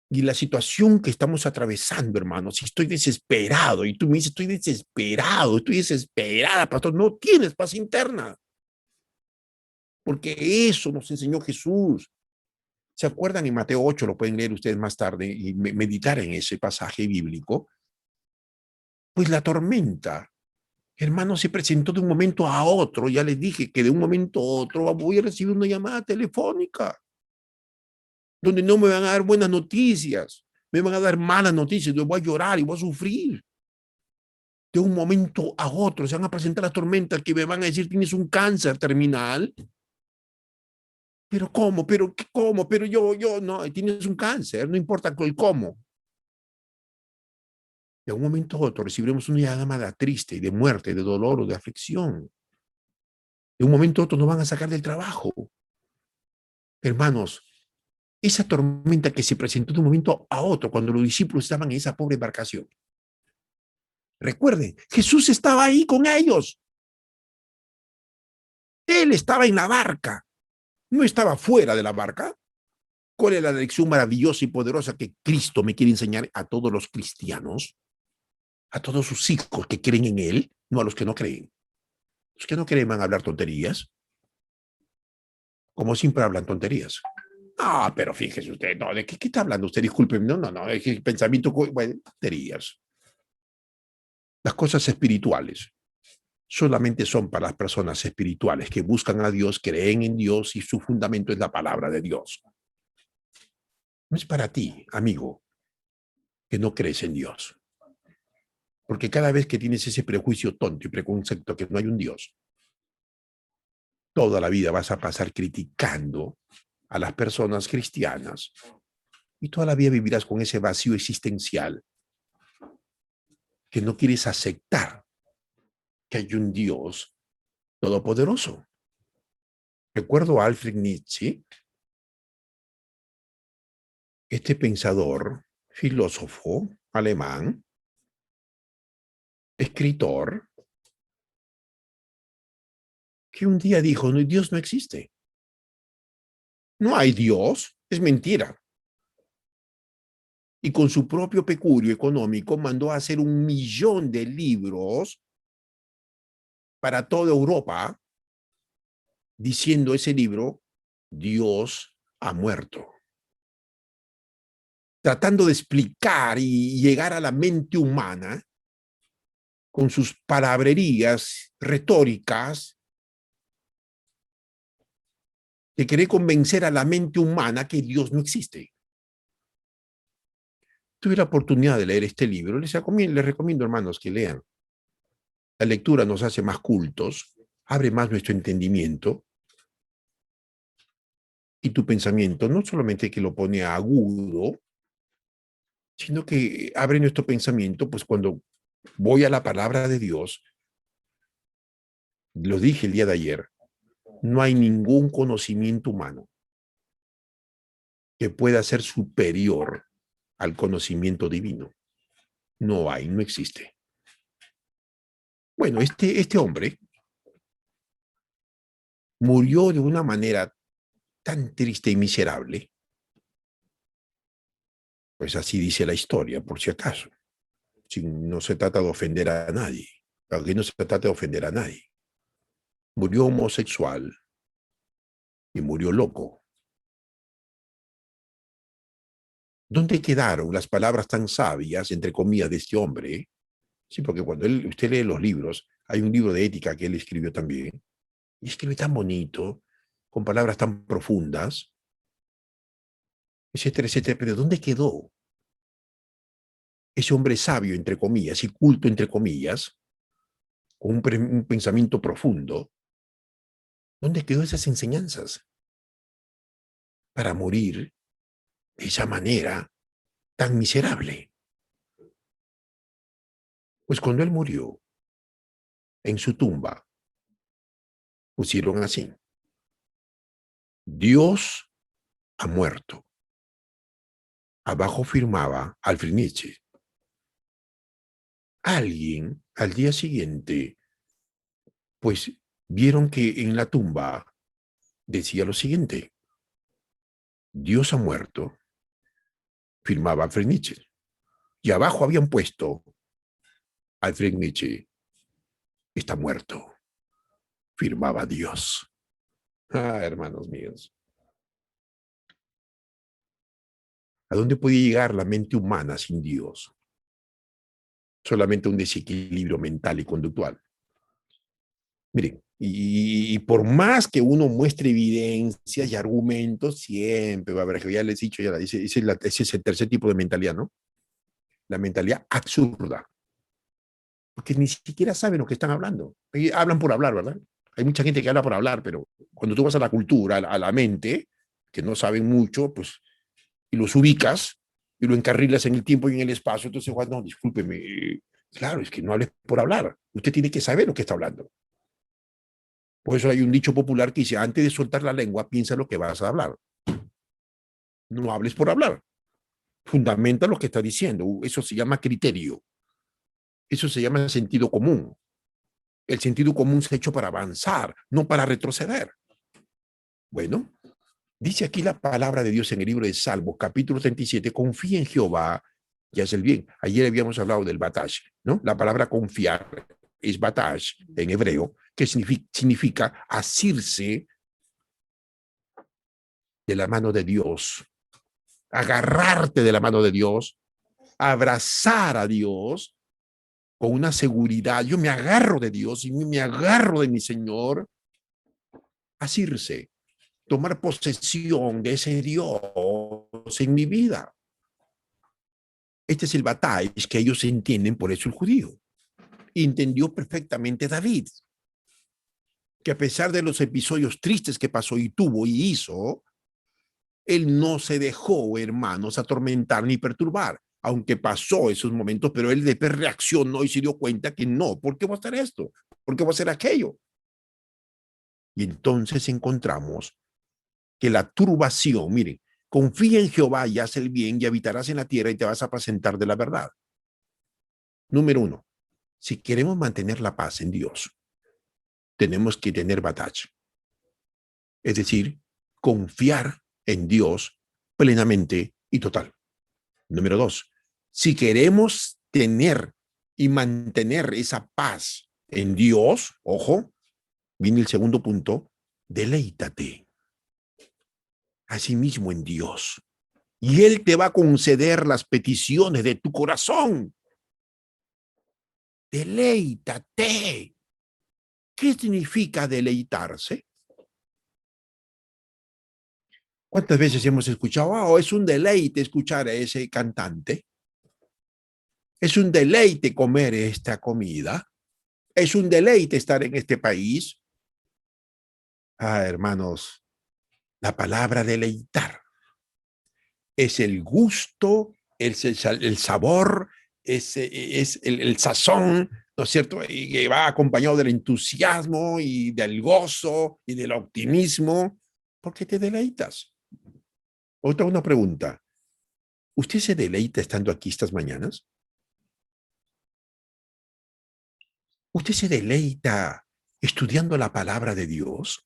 Y la situación que estamos atravesando, hermanos, si estoy desesperado y tú me dices, estoy desesperada, pastor, no tienes paz interna. Porque eso nos enseñó Jesús. ¿Se acuerdan en Mateo 8? Lo pueden leer ustedes más tarde y meditar en ese pasaje bíblico. Pues la tormenta, hermano, se presentó de un momento a otro. Ya les dije que de un momento a otro voy a recibir una llamada telefónica donde no me van a dar buenas noticias, me van a dar malas noticias, yo voy a llorar y voy a sufrir. De un momento a otro se van a presentar las tormentas que me van a decir, tienes un cáncer terminal. Pero ¿cómo? ¿Pero qué? ¿Cómo? Pero yo, no, tienes un cáncer, no importa el cómo. De un momento a otro recibiremos una llamada triste, de muerte, de dolor o de aflicción. De un momento a otro nos van a sacar del trabajo. Hermanos, esa tormenta que se presentó de un momento a otro cuando los discípulos estaban en esa pobre embarcación. Recuerden, Jesús estaba ahí con ellos. Él estaba en la barca. No estaba fuera de la barca. ¿Cuál es la lección maravillosa y poderosa que Cristo me quiere enseñar a todos los cristianos? A todos sus hijos que creen en Él, no a los que no creen. Los que no creen van a hablar tonterías. Como siempre hablan tonterías. Ah, pero fíjese usted, no, ¿de qué está hablando usted? Disculpe, no, es que el pensamiento, bueno, tonterías. Las cosas espirituales solamente son para las personas espirituales que buscan a Dios, creen en Dios y su fundamento es la palabra de Dios. No es para ti, amigo, que no crees en Dios. Porque cada vez que tienes ese prejuicio tonto y preconcepto que no hay un Dios, toda la vida vas a pasar criticando a las personas cristianas y toda la vida vivirás con ese vacío existencial que no quieres aceptar que hay un Dios todopoderoso. Recuerdo a Alfred Nietzsche, este pensador, filósofo alemán, escritor, que un día dijo, no, Dios no existe. No hay Dios, es mentira. Y con su propio peculio económico mandó a hacer 1.000.000 de libros para toda Europa, diciendo ese libro, Dios ha muerto. Tratando de explicar y llegar a la mente humana con sus palabrerías retóricas, de querer convencer a la mente humana que Dios no existe. Tuve la oportunidad de leer este libro, les recomiendo, hermanos, que lean. La lectura nos hace más cultos, abre más nuestro entendimiento y tu pensamiento no solamente que lo pone agudo, sino que abre nuestro pensamiento, pues cuando voy a la palabra de Dios, lo dije el día de ayer, no hay ningún conocimiento humano que pueda ser superior al conocimiento divino. No hay, no existe. Bueno, este hombre murió de una manera tan triste y miserable, pues así dice la historia, por si acaso. No se trata de ofender a nadie, aquí no se trata de ofender a nadie. Murió homosexual y murió loco. ¿Dónde quedaron las palabras tan sabias, entre comillas, de este hombre? Sí, porque cuando usted lee los libros, hay un libro de ética que él escribió también, y escribe tan bonito, con palabras tan profundas, etcétera, etcétera, pero ¿dónde quedó ese hombre sabio, entre comillas, y culto, entre comillas, con un pensamiento profundo? ¿Dónde quedó esas enseñanzas? Para morir de esa manera tan miserable. Pues cuando él murió, en su tumba, pusieron así: Dios ha muerto. Abajo firmaba Alfred Nietzsche. Alguien al día siguiente, pues vieron que en la tumba decía lo siguiente: Dios ha muerto, firmaba Alfred Nietzsche. Y abajo habían puesto: Alfred Nietzsche está muerto, firmaba Dios. Ah, hermanos míos. ¿A dónde puede llegar la mente humana sin Dios? Solamente un desequilibrio mental y conductual. Miren, y por más que uno muestre evidencias y argumentos, siempre va a haber, que ya les he dicho, ese es el tercer tipo de mentalidad, ¿no? La mentalidad absurda. Porque ni siquiera saben lo que están hablando. Hablan por hablar, ¿verdad? Hay mucha gente que habla por hablar, pero cuando tú vas a la cultura, a la mente, que no saben mucho, pues, y los ubicas, y lo encarrilas en el tiempo y en el espacio, entonces, no, discúlpeme, claro, es que no hables por hablar. Usted tiene que saber lo que está hablando. Por eso hay un dicho popular que dice: antes de soltar la lengua, piensa lo que vas a hablar. No hables por hablar. Fundamenta lo que está diciendo. Eso se llama criterio. Eso se llama sentido común. El sentido común se ha hecho para avanzar, no para retroceder. Bueno, dice aquí la palabra de Dios en el libro de Salmos, capítulo 37, confía en Jehová y haz el bien. Ayer habíamos hablado del batash, ¿no? La palabra confiar es batash en hebreo, que significa asirse de la mano de Dios, agarrarte de la mano de Dios, abrazar a Dios con una seguridad. Yo me agarro de Dios y me agarro de mi Señor. Asirse, tomar posesión de ese Dios en mi vida. Este es el batalla que ellos entienden, por eso el judío. Entendió perfectamente David, que a pesar de los episodios tristes que pasó y tuvo y hizo, él no se dejó, hermanos, atormentar ni perturbar, aunque pasó esos momentos, pero él después reaccionó y se dio cuenta que no, ¿por qué va a hacer esto? ¿Por qué va a hacer aquello? Y entonces encontramos que la turbación, miren, confía en Jehová y haz el bien y habitarás en la tierra y te vas a apacentar de la verdad. Número 1, si queremos mantener la paz en Dios, tenemos que tener batalla. Es decir, confiar en Dios plenamente y total. Número 2, si queremos tener y mantener esa paz en Dios, ojo, viene el segundo punto: deleítate a sí mismo en Dios. Y Él te va a conceder las peticiones de tu corazón. Deleítate. ¿Qué significa deleitarse? ¿Cuántas veces hemos escuchado: oh, es un deleite escuchar a ese cantante? Es un deleite comer esta comida. Es un deleite estar en este país. Ah, hermanos, la palabra deleitar es el gusto, es el sabor, es el sazón, ¿no es cierto? Y que va acompañado del entusiasmo y del gozo y del optimismo, porque te deleitas. Otra una pregunta: ¿usted se deleita estando aquí estas mañanas? ¿Usted se deleita estudiando la palabra de Dios?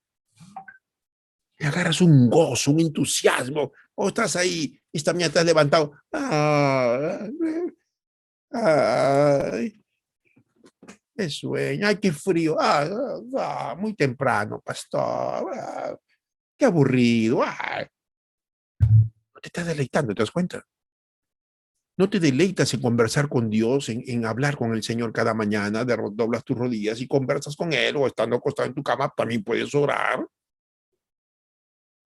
¿Le agarras un gozo, un entusiasmo? ¿O estás ahí, esta mañana te has levantado? Ay, qué sueño, ay, qué frío, muy temprano, pastor, qué aburrido. No te estás deleitando, ¿te das cuenta? No te deleitas en conversar con Dios, en hablar con el Señor cada mañana, doblas tus rodillas y conversas con Él, o estando acostado en tu cama, también puedes orar.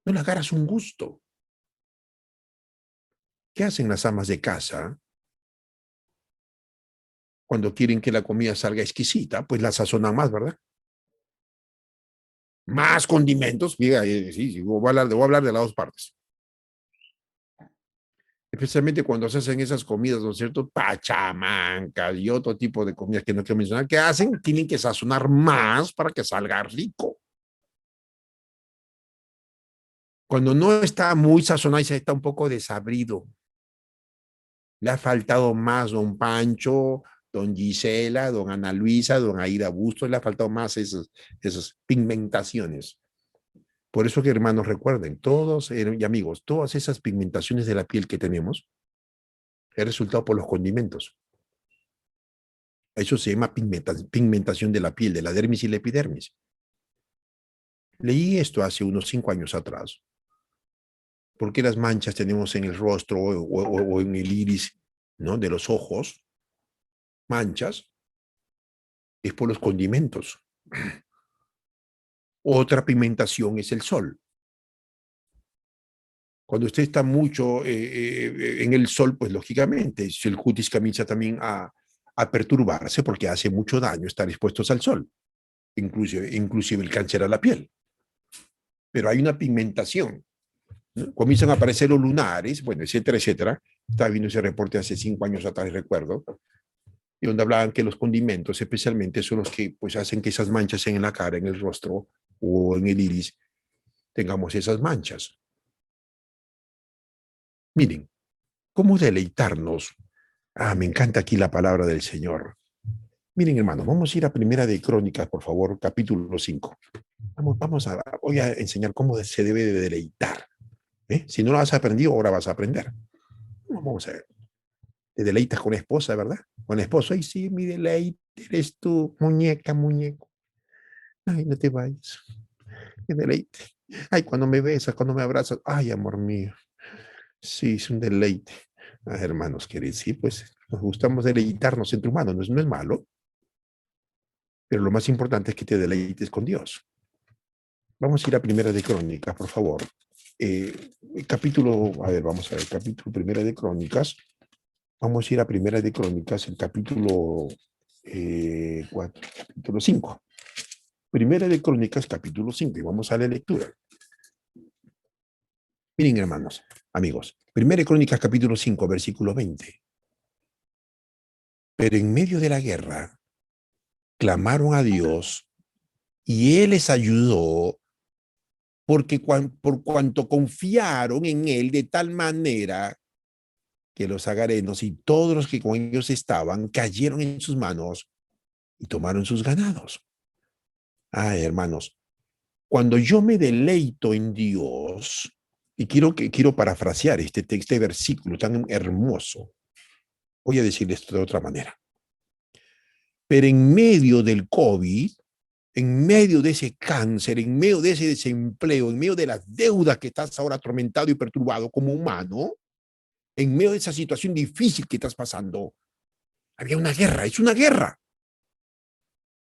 No le agarras un gusto. ¿Qué hacen las amas de casa cuando quieren que la comida salga exquisita? Pues la sazonan más, ¿verdad? Más condimentos. Mira, sí, voy a hablar de las dos partes. Especialmente cuando se hacen esas comidas, ¿no es cierto? Pachamancas y otro tipo de comidas que no quiero mencionar, que hacen, tienen que sazonar más para que salga rico. Cuando no está muy sazonado y se está un poco desabrido, le ha faltado más don Pancho, don Gisela, don Ana Luisa, don Aida Bustos, le ha faltado más esas pigmentaciones. Por eso que hermanos recuerden, todos y amigos, todas esas pigmentaciones de la piel que tenemos es resultado por los condimentos. Eso se llama pigmentación de la piel, de la dermis y la epidermis. Leí esto hace unos 5 años atrás. ¿Por qué las manchas tenemos en el rostro o en el iris, ¿no?, de los ojos? Manchas. Es por los condimentos. Otra pigmentación es el sol. Cuando usted está mucho en el sol, pues lógicamente, si el cutis comienza también a perturbarse porque hace mucho daño estar expuestos al sol, inclusive el cáncer a la piel. Pero hay una pigmentación, ¿no? Comienzan a aparecer los lunares, bueno, etcétera, etcétera. Estaba viendo ese reporte hace 5 años atrás, recuerdo, y donde hablaban que los condimentos especialmente son los que pues hacen que esas manchas en la cara, en el rostro o en el iris, tengamos esas manchas. Miren, ¿cómo deleitarnos? Me encanta aquí la palabra del Señor. Miren, hermanos, vamos a ir a Primera de Crónicas, por favor, capítulo 5. Voy a enseñar cómo se debe de deleitar. Si no lo has aprendido, ahora vas a aprender. Vamos a ver. Te deleitas con la esposa, ¿verdad? Con el esposo. Ay, sí, mi deleite eres tú, muñeca, muñeco. Ay, no te vayas. Qué deleite. Ay, cuando me besas, cuando me abrazas. Ay, amor mío. Sí, es un deleite. Hermanos queridos, sí, pues nos gustamos deleitarnos entre humanos, no es malo, pero lo más importante es que te deleites con Dios. Vamos a ir a Primera de Crónicas, por favor. Vamos a ver, capítulo Primera de Crónicas. Vamos a ir a Primera de Crónicas, el capítulo 5. Primera de Crónicas, capítulo 5, y vamos a la lectura. Miren, hermanos, amigos, Primera de Crónicas, capítulo 5, versículo 20. Pero en medio de la guerra, clamaron a Dios y Él les ayudó por cuanto confiaron en Él de tal manera que los agarenos y todos los que con ellos estaban cayeron en sus manos y tomaron sus ganados. Hermanos, cuando yo me deleito en Dios, y quiero parafrasear este versículo tan hermoso, voy a decirle esto de otra manera. Pero en medio del COVID, en medio de ese cáncer, en medio de ese desempleo, en medio de las deudas que estás ahora atormentado y perturbado como humano, en medio de esa situación difícil que estás pasando, había una guerra, es una guerra.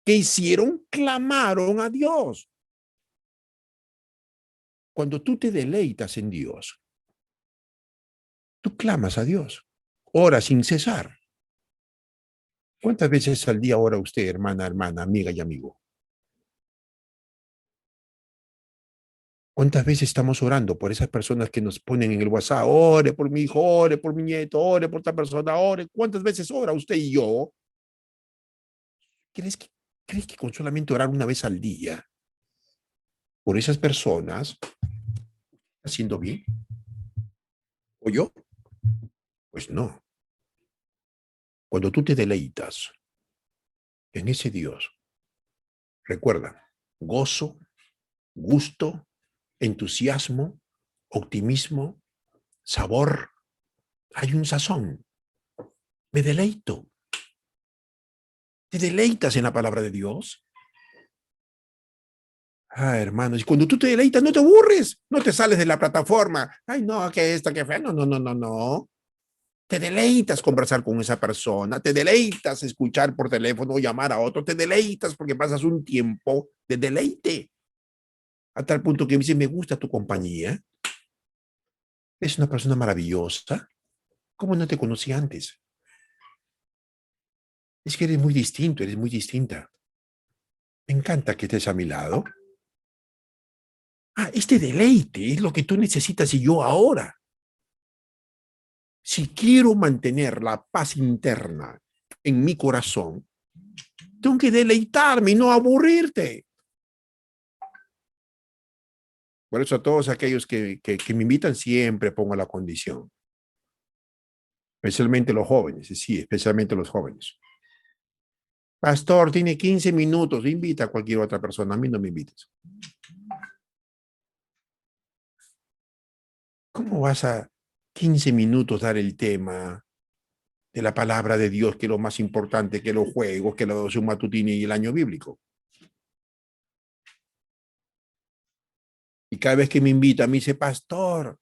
¿Qué hicieron? Clamaron a Dios. Cuando tú te deleitas en Dios, tú clamas a Dios, ora sin cesar. ¿Cuántas veces al día ora usted, hermana, amiga y amigo? ¿Cuántas veces estamos orando por esas personas que nos ponen en el WhatsApp? Ore por mi hijo, ore por mi nieto, ore por esta persona, ore. ¿Cuántas veces ora usted y yo? ¿Crees que con solamente orar una vez al día por esas personas está haciendo bien? ¿O yo? Pues no. Cuando tú te deleitas en ese Dios, recuerda, gozo, gusto, entusiasmo, optimismo, sabor. Hay un sazón. Me deleito. ¿Te deleitas en la palabra de Dios? Hermanos, y cuando tú te deleitas, no te aburres, no te sales de la plataforma. Ay, no, que esta, que fea. No. Te deleitas conversar con esa persona, te deleitas escuchar por teléfono o llamar a otro, te deleitas porque pasas un tiempo de deleite. A tal punto que me dice, me gusta tu compañía. Es una persona maravillosa. ¿Cómo no te conocí antes? Es que eres muy distinto, eres muy distinta. Me encanta que estés a mi lado. Este deleite es lo que tú necesitas y yo ahora. Si quiero mantener la paz interna en mi corazón, tengo que deleitarme y no aburrirte. Por eso a todos aquellos que me invitan siempre pongo la condición. Especialmente los jóvenes, sí, especialmente los jóvenes. Pastor, tiene 15 minutos, invita a cualquier otra persona, a mí no me invites. ¿Cómo vas a 15 minutos dar el tema de la palabra de Dios, que es lo más importante, que los juegos, que la devoción matutina y el año bíblico? Y cada vez que me invita, me dice, pastor,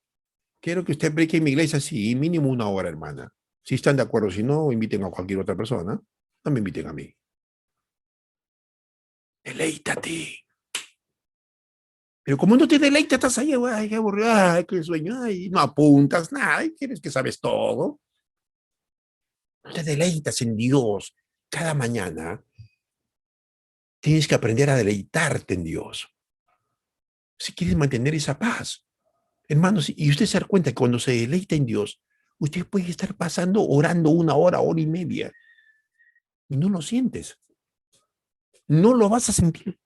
quiero que usted predique en mi iglesia, sí, mínimo 1 hora, hermana. Si están de acuerdo, si no, inviten a cualquier otra persona, no me inviten a mí. Deleítate. Pero como no te deleitas, estás ahí, ay, qué aburrido, ay, qué sueño, ay, no apuntas nada, y quieres que sabes todo. No te deleitas en Dios. Cada mañana tienes que aprender a deleitarte en Dios. Si quieres mantener esa paz. Hermanos, y usted se da cuenta que cuando se deleita en Dios, usted puede estar pasando orando 1 hora, 1 hora y media, y no lo sientes. No lo vas a sentir,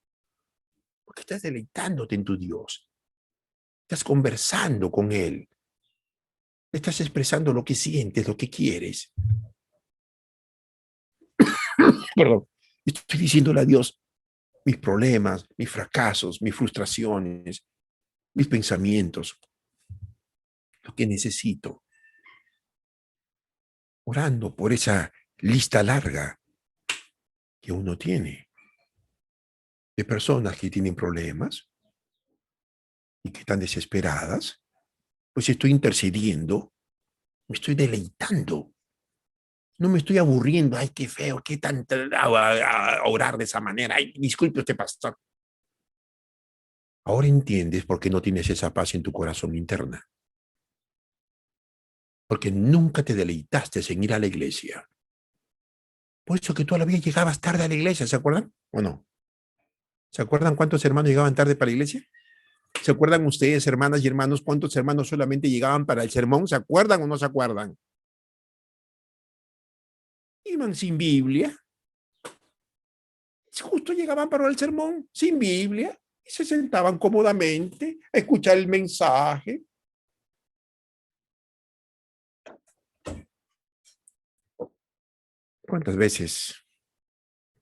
porque estás deleitándote en tu Dios. Estás conversando con Él. Estás expresando lo que sientes, lo que quieres. Perdón. Estoy diciéndole a Dios mis problemas, mis fracasos, mis frustraciones, mis pensamientos, lo que necesito. Orando por esa lista larga que uno tiene de personas que tienen problemas y que están desesperadas, pues estoy intercediendo, me estoy deleitando. No me estoy aburriendo, ay, qué feo, qué tanto a orar de esa manera, ay, disculpe usted, pastor. Ahora entiendes por qué no tienes esa paz en tu corazón interna. Porque nunca te deleitaste en ir a la iglesia. Por eso que todavía llegabas tarde a la iglesia, ¿se acuerdan? ¿O no? ¿Se acuerdan cuántos hermanos llegaban tarde para la iglesia? ¿Se acuerdan ustedes, hermanas y hermanos, cuántos hermanos solamente llegaban para el sermón? ¿Se acuerdan o no se acuerdan? Iban sin Biblia. Justo llegaban para el sermón sin Biblia y se sentaban cómodamente a escuchar el mensaje. ¿Cuántas veces?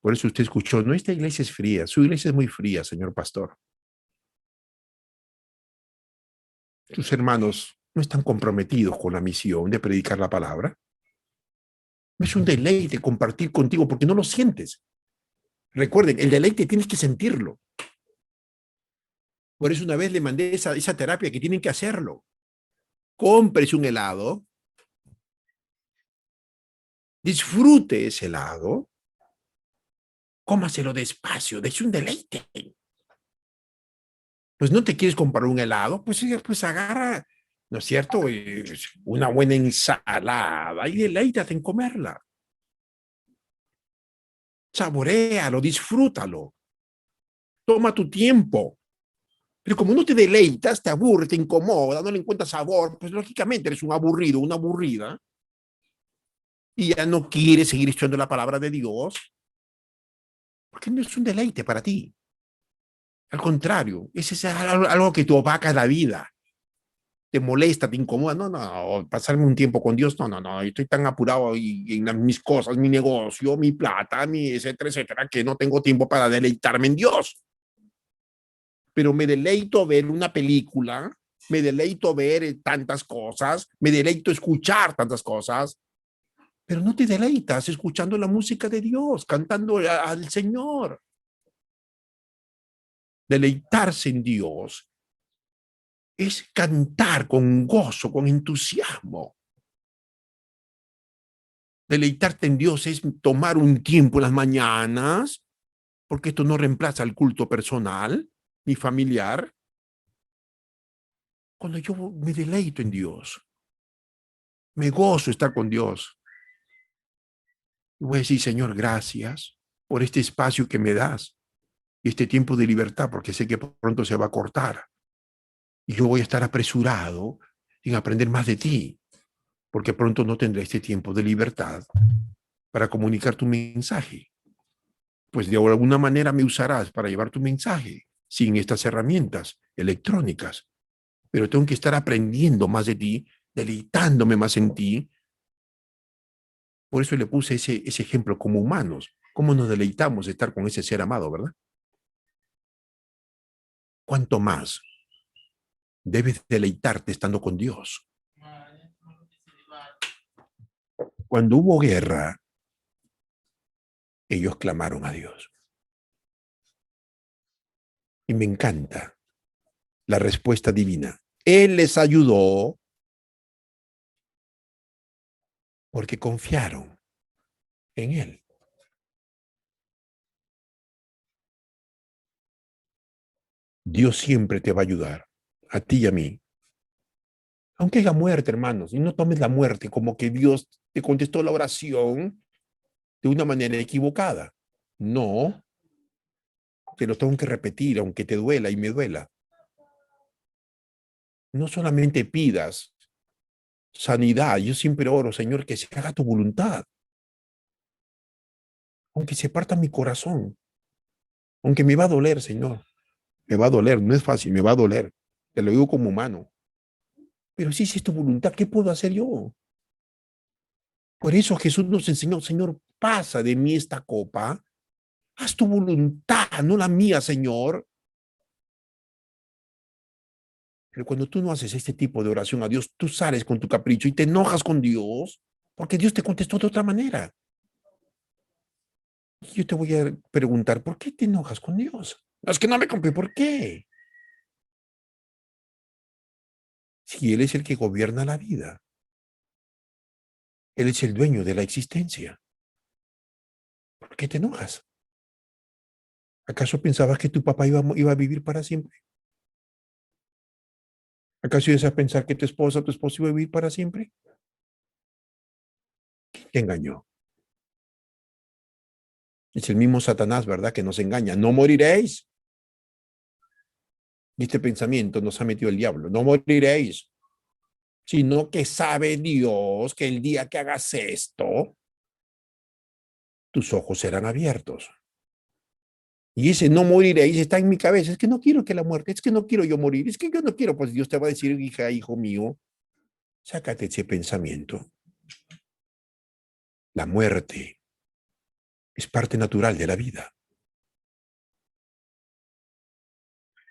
Por eso usted escuchó, no, esta iglesia es fría, su iglesia es muy fría, señor pastor. Sus hermanos no están comprometidos con la misión de predicar la palabra. Es un deleite compartir contigo porque no lo sientes. Recuerden, el deleite tienes que sentirlo. Por eso una vez le mandé esa terapia que tienen que hacerlo. Cómprese un helado, disfrute ese helado, cómaselo despacio, dése un deleite. Pues no te quieres comprar un helado, pues agarra, ¿no es cierto? Una buena ensalada y deleítate en comerla. Saboréalo, disfrútalo. Toma tu tiempo. Pero como no te deleitas, te aburre, te incomoda, no le encuentras sabor, pues lógicamente eres un aburrido, una aburrida. Y ya no quieres seguir estudiando la palabra de Dios, porque no es un deleite para ti. Al contrario, ese es algo que te opaca la vida. Te molesta, te incomoda. No, pasarme un tiempo con Dios, no, estoy tan apurado en mis cosas, mi negocio, mi plata, etcétera, etcétera, que no tengo tiempo para deleitarme en Dios. Pero me deleito ver una película, me deleito ver tantas cosas, me deleito escuchar tantas cosas, pero no te deleitas escuchando la música de Dios, cantando al Señor. Deleitarse en Dios es cantar con gozo, con entusiasmo. Deleitarte en Dios es tomar un tiempo en las mañanas, porque esto no reemplaza el culto personal ni familiar. Cuando yo me deleito en Dios, me gozo estar con Dios. Y voy a decir, Señor, gracias por este espacio que me das y este tiempo de libertad, porque sé que pronto se va a cortar. Y yo voy a estar apresurado en aprender más de ti. porque pronto no tendré este tiempo de libertad para comunicar tu mensaje. Pues de alguna manera me usarás para llevar tu mensaje sin estas herramientas electrónicas. Pero tengo que estar aprendiendo más de ti, deleitándome más en ti. Por eso le puse ese ejemplo como humanos. ¿Cómo nos deleitamos de estar con ese ser amado, verdad? ¿Cuánto más debes deleitarte estando con Dios? Cuando hubo guerra, ellos clamaron a Dios. Y me encanta la respuesta divina. Él les ayudó porque confiaron en Él. Dios siempre te va a ayudar, a ti y a mí. Aunque haya muerte, hermanos, y no tomes la muerte como que Dios te contestó la oración de una manera equivocada. No, te lo tengo que repetir, aunque te duela y me duela. No solamente pidas sanidad, yo siempre oro, Señor, que se haga tu voluntad. Aunque se parta mi corazón, aunque me va a doler, Señor, me va a doler, no es fácil, me va a doler. Te lo digo como humano. Pero si es tu voluntad, ¿qué puedo hacer yo? Por eso Jesús nos enseñó, Señor, pasa de mí esta copa, haz tu voluntad, no la mía, Señor. Pero cuando tú no haces este tipo de oración a Dios, tú sales con tu capricho y te enojas con Dios, porque Dios te contestó de otra manera. Yo te voy a preguntar, ¿por qué te enojas con Dios? No, es que no me compré, ¿por qué? Si Él es el que gobierna la vida, Él es el dueño de la existencia, ¿por qué te enojas? ¿Acaso pensabas que tu papá iba a vivir para siempre? ¿Acaso ibas a pensar que tu esposo iba a vivir para siempre? Te engañó. Es el mismo Satanás, ¿verdad? Que nos engaña. No moriréis. Y este pensamiento nos ha metido el diablo. No moriréis. Sino que sabe Dios que el día que hagas esto, tus ojos serán abiertos. Y ese no moriréis está en mi cabeza. Es que no quiero que la muerte, es que no quiero yo morir, es que yo no quiero. Pues Dios te va a decir, hija, hijo mío, sácate ese pensamiento. La muerte es parte natural de la vida.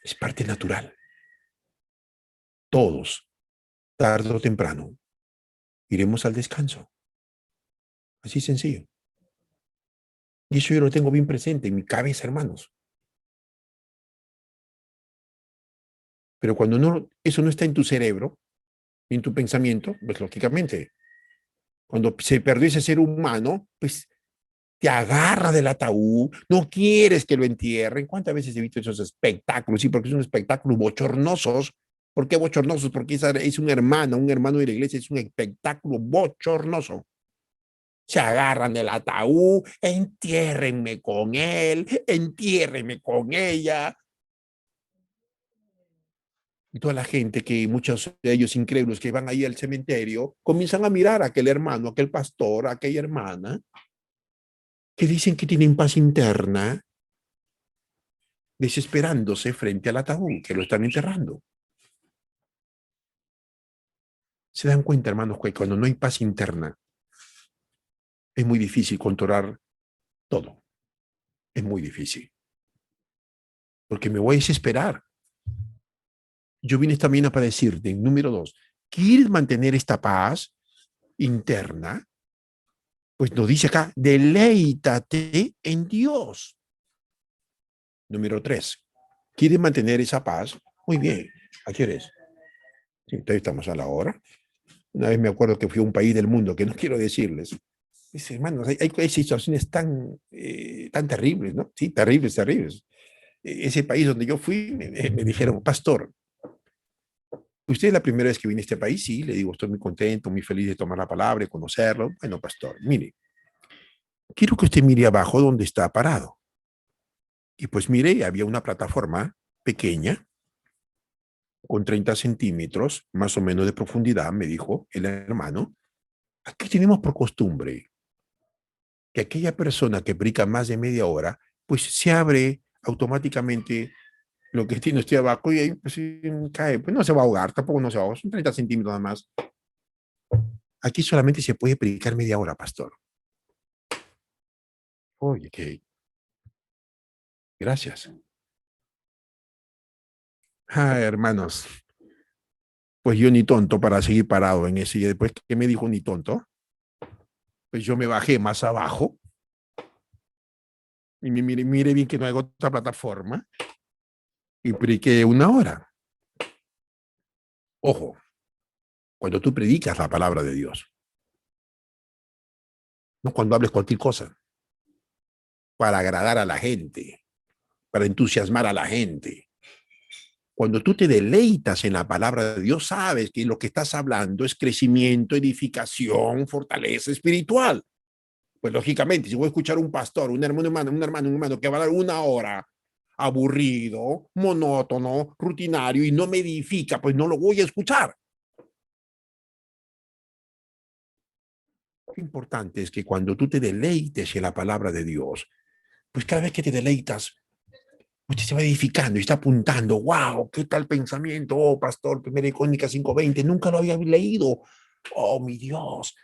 Es parte natural. Todos, tarde o temprano, iremos al descanso. Así sencillo. Y eso yo lo tengo bien presente en mi cabeza, hermanos. Pero cuando eso no está en tu cerebro, en tu pensamiento, pues lógicamente, cuando se perdió ese ser humano, pues te agarra del ataúd, no quieres que lo entierren. ¿Cuántas veces he visto esos espectáculos? Sí, porque son espectáculos bochornosos. ¿Por qué bochornosos? Porque es un hermano de la iglesia, es un espectáculo bochornoso. Se agarran del ataúd, entiérrenme con él, entiérrenme con ella. Y toda la gente que muchos de ellos incrédulos que van ahí al cementerio comienzan a mirar a aquel hermano, a aquel pastor, a aquella hermana que dicen que tienen paz interna, desesperándose frente al ataúd que lo están enterrando. Se dan cuenta, hermanos, que cuando no hay paz interna es muy difícil controlar todo. Es muy difícil. Porque me voy a desesperar. Yo vine esta mañana para decirte, número 2, ¿quieres mantener esta paz interna? Pues nos dice acá, deleítate en Dios. Número 3, ¿quieres mantener esa paz? Muy bien, ¿a qué eres? Sí, todavía estamos a la hora. Una vez me acuerdo que fui a un país del mundo que no quiero decirles. Dice, hermanos, hay situaciones tan terribles, ¿no? Sí, terribles, terribles. Ese país donde yo fui, me dijeron, pastor, ¿usted es la primera vez que viene a este país? Sí, le digo, estoy muy contento, muy feliz de tomar la palabra y conocerlo. Bueno, pastor, mire, quiero que usted mire abajo donde está parado. Y pues mire, había una plataforma pequeña, con 30 centímetros, más o menos de profundidad, me dijo el hermano, Aquí tenemos por costumbre que aquella persona que predica más de media hora, pues se abre automáticamente lo que tiene usted abajo y ahí pues cae, pues no se va a ahogar, tampoco no se va a ahogar, son 30 centímetros nada más. Aquí solamente se puede predicar media hora, pastor. Oye, ok. Gracias. Hermanos, pues yo ni tonto para seguir parado en ese. Y después que me dijo ni tonto, pues yo me bajé más abajo y mire bien que no hay otra plataforma y prediqué una hora. Ojo, cuando tú predicas la palabra de Dios, no cuando hables cualquier cosa, para agradar a la gente, para entusiasmar a la gente. Cuando tú te deleitas en la palabra de Dios, sabes que lo que estás hablando es crecimiento, edificación, fortaleza espiritual. Pues lógicamente, si voy a escuchar a un pastor, un hermano que va a dar una hora, aburrido, monótono, rutinario y no me edifica, pues no lo voy a escuchar. Lo importante es que cuando tú te deleites en la palabra de Dios, pues cada vez que te deleitas, usted se va edificando y está apuntando, wow, ¿qué tal pensamiento? Oh, pastor, 1 Crónicas 5:20, nunca lo había leído. Oh, mi Dios,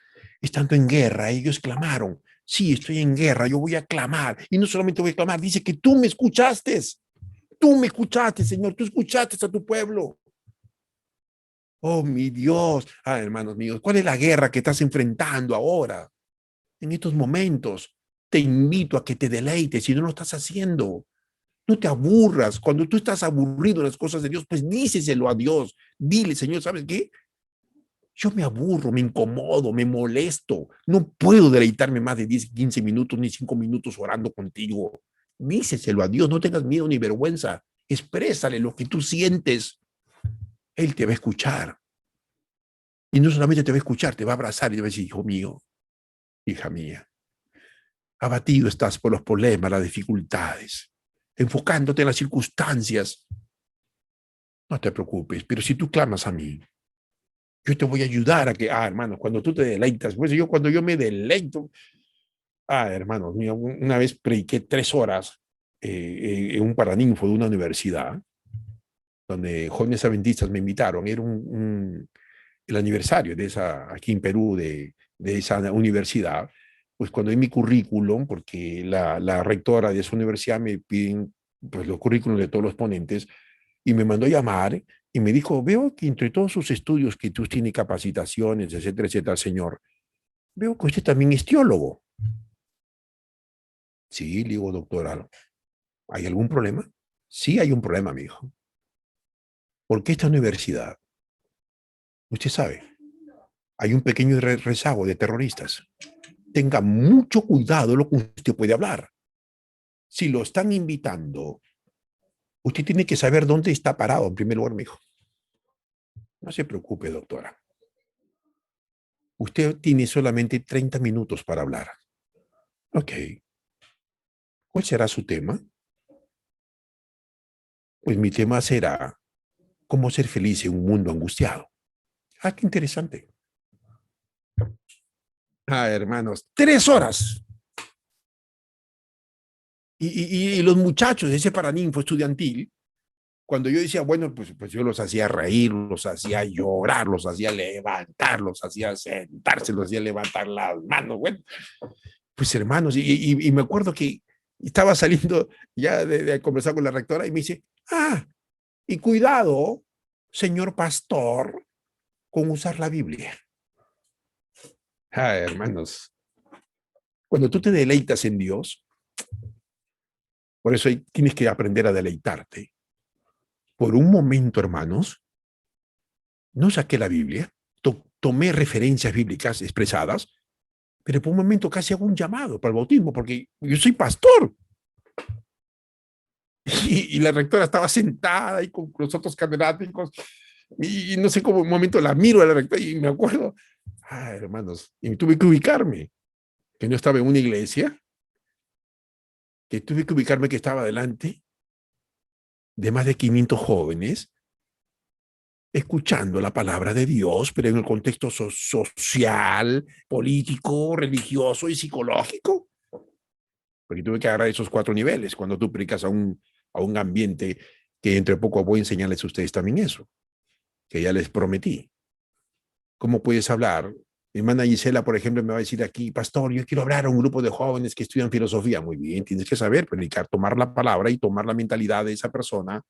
estando en guerra, ellos clamaron, sí, estoy en guerra, yo voy a clamar. Y no solamente voy a clamar, dice que tú me escuchaste, Señor, tú escuchaste a tu pueblo. Oh, mi Dios, hermanos míos, ¿cuál es la guerra que estás enfrentando ahora? En estos momentos, te invito a que te deleites si no lo estás haciendo. No te aburras. Cuando tú estás aburrido en las cosas de Dios, pues díseselo a Dios. Dile, Señor, ¿sabes qué? Yo me aburro, me incomodo, me molesto. No puedo deleitarme más de 10, 15 minutos ni 5 minutos orando contigo. Díseselo a Dios. No tengas miedo ni vergüenza. Exprésale lo que tú sientes. Él te va a escuchar. Y no solamente te va a escuchar, te va a abrazar y te va a decir, hijo mío, hija mía, abatido estás por los problemas, las dificultades, enfocándote en las circunstancias. No te preocupes, pero si tú clamas a mí, yo te voy a ayudar a que, hermanos, cuando tú te deleitas, pues cuando yo me deleito, hermanos, mira, una vez prediqué 3 horas en un paraninfo de una universidad, donde jóvenes adventistas me invitaron, era el aniversario de esa, aquí en Perú, de esa universidad. Pues cuando en mi currículum, porque la rectora de esa universidad me piden pues, los currículums de todos los ponentes, y me mandó a llamar y me dijo, veo que entre todos sus estudios que tú tienes capacitaciones, etcétera, etcétera, señor, veo que usted también es teólogo. Sí, le digo, doctora, ¿hay algún problema? Sí, hay un problema, mi hijo. Porque esta universidad, usted sabe, hay un pequeño rezago de terroristas. Tenga mucho cuidado lo que usted puede hablar. Si lo están invitando, usted tiene que saber dónde está parado, en primer lugar, mi hijo. No se preocupe, doctora. Usted tiene solamente 30 minutos para hablar. Ok. ¿Cuál será su tema? Pues mi tema será cómo ser feliz en un mundo angustiado. Qué interesante. Hermanos, 3 horas. Y los muchachos de ese paraninfo estudiantil, cuando yo decía, bueno, pues yo los hacía reír, los hacía llorar, los hacía levantar, los hacía sentarse, los hacía levantar las manos. Bueno, pues hermanos, y me acuerdo que estaba saliendo ya de conversar con la rectora y me dice, y cuidado, señor pastor, con usar la Biblia. Hermanos, cuando tú te deleitas en Dios, por eso tienes que aprender a deleitarte. Por un momento, hermanos, no saqué la Biblia, tomé referencias bíblicas expresadas, pero por un momento casi hago un llamado para el bautismo, porque yo soy pastor. Y la rectora estaba sentada ahí con los otros catedráticos, y no sé cómo un momento la miro a la rectora y me acuerdo, hermanos, y tuve que ubicarme, que no estaba en una iglesia, que tuve que ubicarme que estaba delante de más de 500 jóvenes escuchando la palabra de Dios, pero en el contexto social, político, religioso y psicológico. Porque tuve que agarrar esos 4 niveles cuando tú predicas a un ambiente que entre poco voy a enseñarles a ustedes también eso, que ya les prometí. ¿Cómo puedes hablar? Mi hermana Gisela, por ejemplo, me va a decir aquí, pastor, yo quiero hablar a un grupo de jóvenes que estudian filosofía. Muy bien, tienes que saber predicar, tomar la palabra y tomar la mentalidad de esa persona,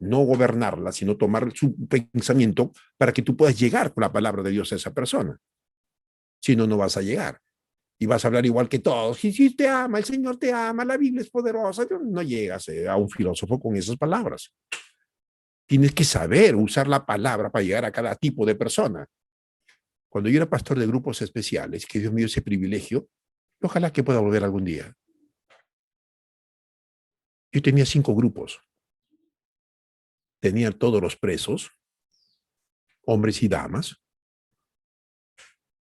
no gobernarla, sino tomar su pensamiento para que tú puedas llegar con la palabra de Dios a esa persona. Si no, no vas a llegar. Y vas a hablar igual que todos. Si te ama, el Señor te ama, la Biblia es poderosa. No llegas a un filósofo con esas palabras. Tienes que saber usar la palabra para llegar a cada tipo de persona. Cuando yo era pastor de grupos especiales, que Dios me dio ese privilegio, ojalá que pueda volver algún día. Yo tenía 5 grupos. Tenía todos los presos, hombres y damas.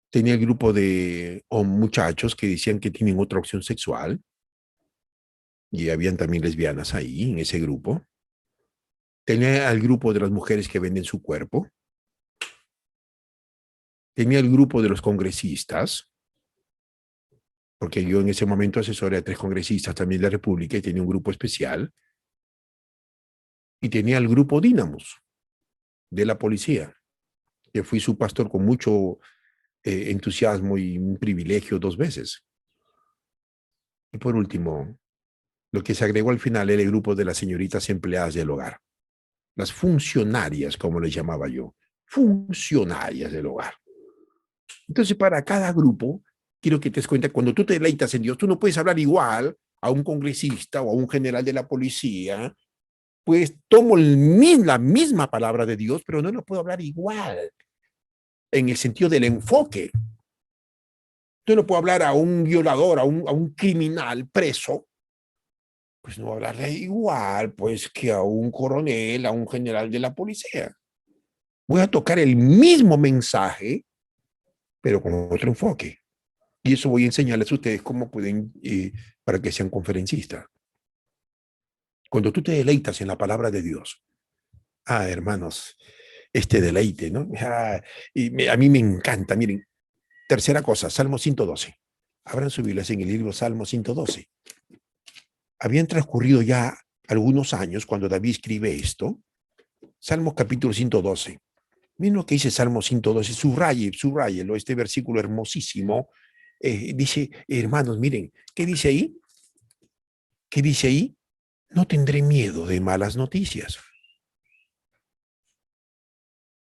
Tenía el grupo de muchachos que decían que tienen otra opción sexual. Y habían también lesbianas ahí, en ese grupo. Tenía el grupo de las mujeres que venden su cuerpo. Tenía el grupo de los congresistas, porque yo en ese momento asesoré a 3 congresistas también de la República y tenía un grupo especial. Y tenía el grupo Dínamos, de la policía, que fui su pastor con mucho entusiasmo y un privilegio 2 veces. Y por último, lo que se agregó al final era el grupo de las señoritas empleadas del hogar. Las funcionarias, como les llamaba yo. Funcionarias del hogar. Entonces, para cada grupo, quiero que te des cuenta, cuando tú te deleitas en Dios, tú no puedes hablar igual a un congresista o a un general de la policía. Pues tomo la misma palabra de Dios, pero no lo puedo hablar igual, en el sentido del enfoque. Yo no puedo hablar a un violador, a un criminal preso, pues no voy a hablarle igual, pues, que a un coronel, a un general de la policía. Voy a tocar el mismo mensaje, pero con otro enfoque. Y eso voy a enseñarles a ustedes cómo pueden, para que sean conferencistas. Cuando tú te deleitas en la palabra de Dios, hermanos, este deleite, ¿no? A mí me encanta, miren, tercera cosa, Salmo 112. Abran sus Biblias en el libro Salmo 112. Habían transcurrido ya algunos años cuando David escribe esto. Salmo capítulo 112. Miren lo que dice Salmo 112, subrayelo, este versículo hermosísimo. Dice, hermanos, miren, ¿qué dice ahí? ¿Qué dice ahí? No tendré miedo de malas noticias,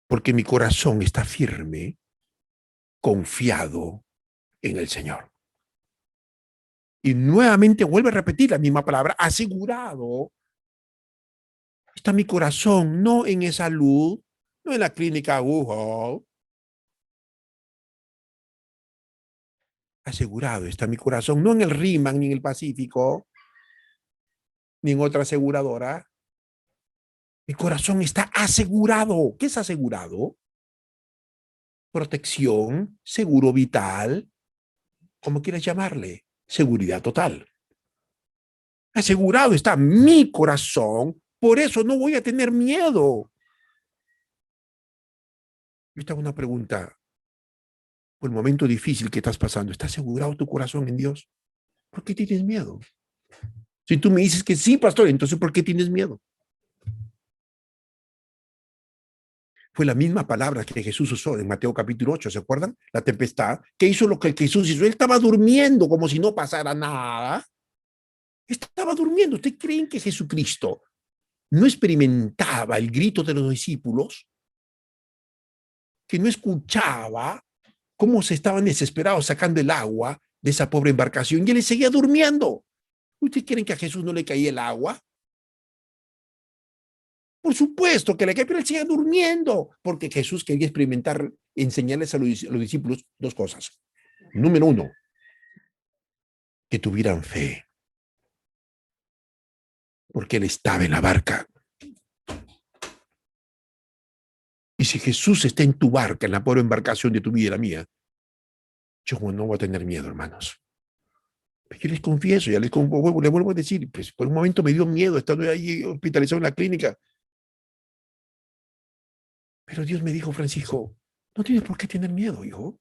porque mi corazón está firme, confiado en el Señor. Y nuevamente vuelve a repetir la misma palabra, asegurado. Está mi corazón, no en esa luz, no en la clínica Wuhan. Asegurado está mi corazón, no en el Riman, ni en el Pacífico, ni en otra aseguradora. Mi corazón está asegurado. ¿Qué es asegurado? Protección, seguro vital, como quieras llamarle, seguridad total. Asegurado está mi corazón, por eso no voy a tener miedo. Yo te hago una pregunta. Por el momento difícil que estás pasando, ¿está asegurado tu corazón en Dios? ¿Por qué tienes miedo? Si tú me dices que sí, pastor, entonces ¿por qué tienes miedo? Fue la misma palabra que Jesús usó en Mateo capítulo 8, ¿se acuerdan? La tempestad, que hizo lo que Jesús hizo. Él estaba durmiendo como si no pasara nada. Estaba durmiendo. ¿Ustedes creen que Jesucristo no experimentaba el grito de los discípulos? Que no escuchaba cómo se estaban desesperados sacando el agua de esa pobre embarcación y él seguía durmiendo. ¿Ustedes creen que a Jesús no le caía el agua? Por supuesto que le caía, pero él seguía durmiendo, porque Jesús quería experimentar, enseñarles a los discípulos 2 cosas. Número 1, que tuvieran fe, porque él estaba en la barca. Y si Jesús está en tu barca, en la pobre embarcación de tu vida y la mía, yo no voy a tener miedo, hermanos. Yo les confieso, les vuelvo a decir, pues por un momento me dio miedo estando ahí hospitalizado en la clínica. Pero Dios me dijo, Francisco, no tienes por qué tener miedo, hijo.